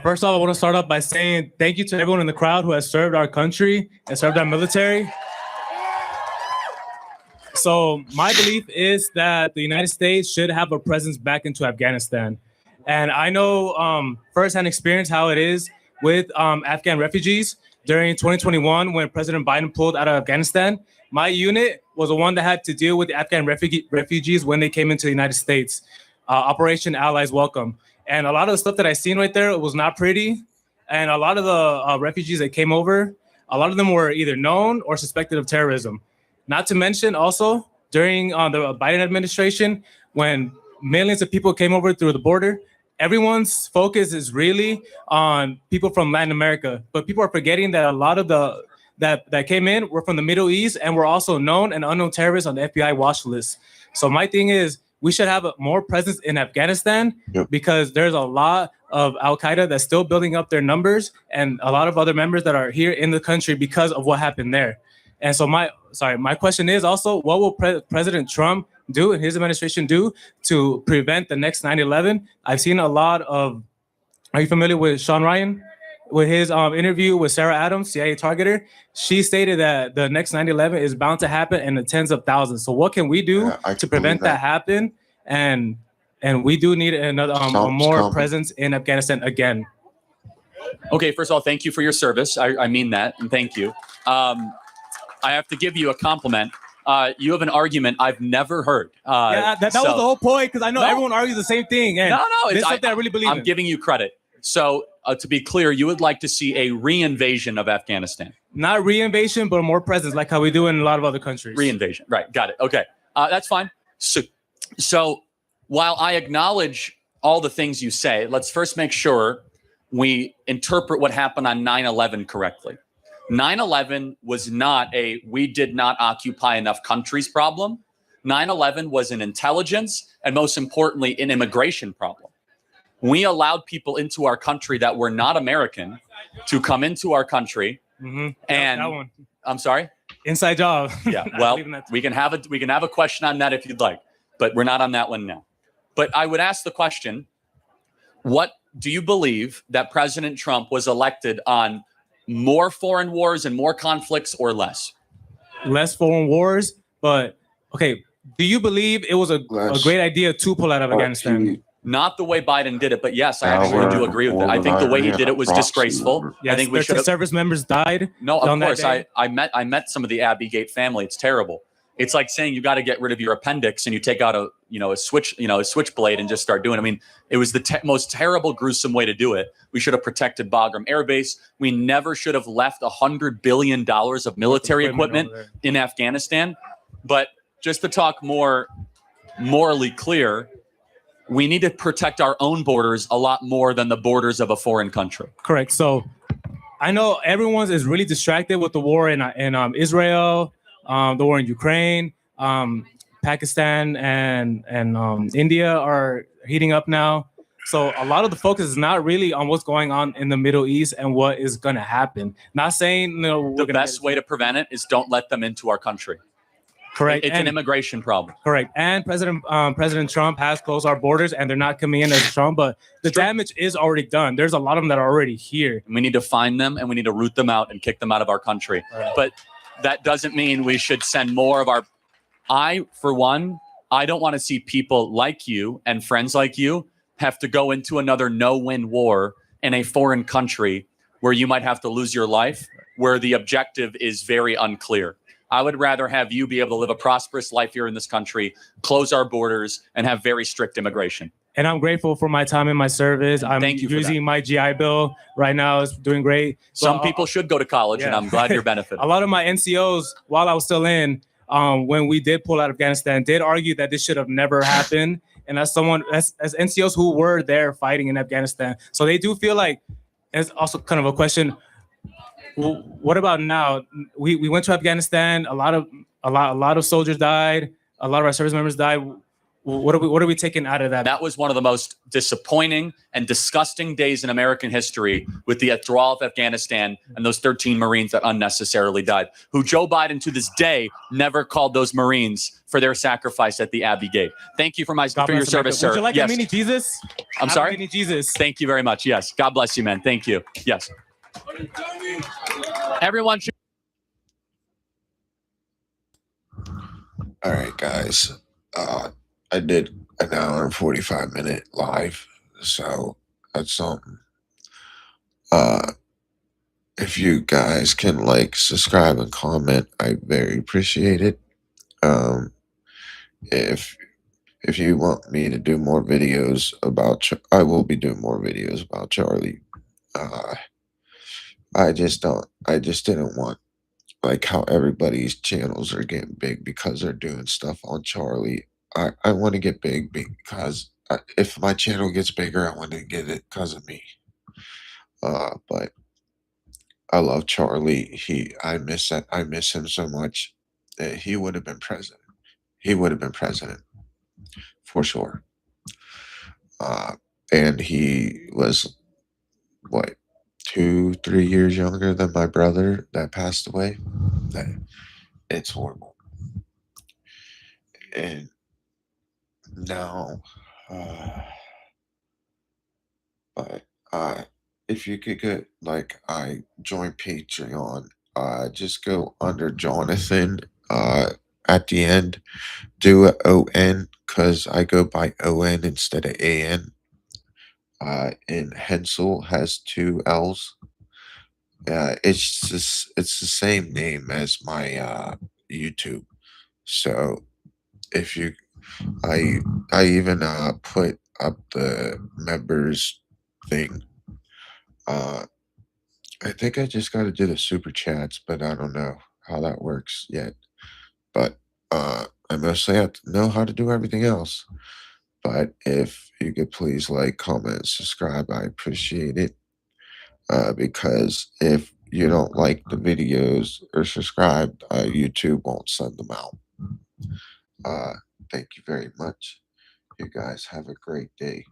First off, I want to start off by saying thank you to everyone in the crowd who has served our country and served our military. So my belief is that the United States should have a presence back into Afghanistan. And I know firsthand experience how it is with Afghan refugees. During 2021, when President Biden pulled out of Afghanistan, my unit was the one that had to deal with the Afghan refugees when they came into the United States. Operation Allies Welcome. And a lot of the stuff that I seen right there was not pretty. And a lot of the refugees that came over, a lot of them were either known or suspected of terrorism. Not to mention also during the Biden administration, when millions of people came over through the border, everyone's focus is really on people from Latin America. But people are forgetting that a lot of the that came in were from the Middle East and were also known and unknown terrorists on the FBI watch list. So my thing is, we should have more presence in Afghanistan because there's a lot of Al-Qaeda that's still building up their numbers and a lot of other members that are here in the country because of what happened there. And so my question is also, what will President Trump do and his administration do to prevent the next 9/11? I've seen a lot of, are you familiar with Sean Ryan? With his interview with Sarah Adams, CIA targeter, she stated that the next 9/11 is bound to happen in the tens of thousands. So what can we do to prevent that happen? And we do need another more presence in Afghanistan again. Okay, first of all, thank you for your service. I mean that, and thank you. I have to give you a compliment. You have an argument I've never heard. Yeah, that was the whole point, because I know everyone argues the same thing. And no, it's something I really believe in. I'm giving you credit. So to be clear, you would like to see a reinvasion of Afghanistan. Not reinvasion, but more presence, like how we do in a lot of other countries. Reinvasion, right, got it, okay. That's fine. So while I acknowledge all the things you say, let's first make sure we interpret what happened on 9/11 correctly. 9/11 was not a we did not occupy enough countries problem. 9/11 was an intelligence and, most importantly, an immigration problem. We allowed people into our country that were not American to come into our country. And that one. I'm sorry? Inside job. Yeah, well, we can have a question on that if you'd like, but we're not on that one now. But I would ask the question, what do you believe that President Trump was elected on more foreign wars and more conflicts or less? Less foreign wars, but okay. Do you believe it was a great idea to pull out of Afghanistan? Not the way Biden did it, but yes, I actually do agree with it. I think the way he did it was disgraceful. Yes, I think we should have. Service members died. No, of course. I met some of the Abbey Gate family. It's terrible. It's like saying you got to get rid of your appendix and you take out a switchblade and just start doing it. I mean, it was the most terrible, gruesome way to do it. We should have protected Bagram Air Base. We never should have left $100 billion of military equipment in Afghanistan. But just to talk more morally clear, we need to protect our own borders a lot more than the borders of a foreign country. Correct. So I know everyone is really distracted with the war in Israel, the war in Ukraine, Pakistan and India are heating up now. So a lot of the focus is not really on what's going on in the Middle East and what is going to happen. Not saying the best way to prevent it is don't let them into our country. Correct. It's an immigration problem. Correct. And President Trump has closed our borders, and they're not coming in as strong, but the damage is already done. There's a lot of them that are already here. We need to find them, and we need to root them out and kick them out of our country. Right. But that doesn't mean we should send more of our... For one, I don't want to see people like you and friends like you have to go into another no-win war in a foreign country where you might have to lose your life, where the objective is very unclear. I would rather have you be able to live a prosperous life here in this country, close our borders, and have very strict immigration. And I'm grateful for my time in my service. I'm using my GI Bill right now. It's doing great. Some people should go to college, and I'm glad you're benefiting. A lot of my NCOs, while I was still in, when we did pull out of Afghanistan, did argue that this should have never happened. And as NCOs who were there fighting in Afghanistan, so they do feel like it's also kind of a question. Well, what about now? We went to Afghanistan. A lot of soldiers died. A lot of our service members died. What are we taking out of that? That was one of the most disappointing and disgusting days in American history, with the withdrawal of Afghanistan and those 13 Marines that unnecessarily died, who Joe Biden to this day never called those Marines for their sacrifice at the Abbey Gate. Thank you for your service, sir. Would you like a mini Jesus? I'm sorry? Mini Jesus. Thank you very much. Yes. God bless you, man. Thank you. Yes. Everyone should. All right, guys. I did an hour and 45-minute live, so that's something. If you guys can like, subscribe, and comment, I very appreciate it. If you want me to do more videos about, I will be doing more videos about Charlie. I just didn't want like how everybody's channels are getting big because they're doing stuff on Charlie. I want to get big because if my channel gets bigger, I want to get it because of me. But I love Charlie. I miss that. I miss him so much. He would have been president. He would have been president for sure. And he was what 2, 3 years younger than my brother that passed away. It's horrible. And now, but if you could get like I join Patreon, just go under Jonathon. At the end, do a ON because I go by ON instead of AN. And Hensell has 2 L's. It's the same name as my YouTube. So if you, I even put up the members thing. I think I just got to do the super chats, but I don't know how that works yet. But I mostly have to know how to do everything else. But if you could please like, comment, subscribe, I appreciate it. Because if you don't like the videos or subscribe, YouTube won't send them out. Thank you very much. You guys have a great day.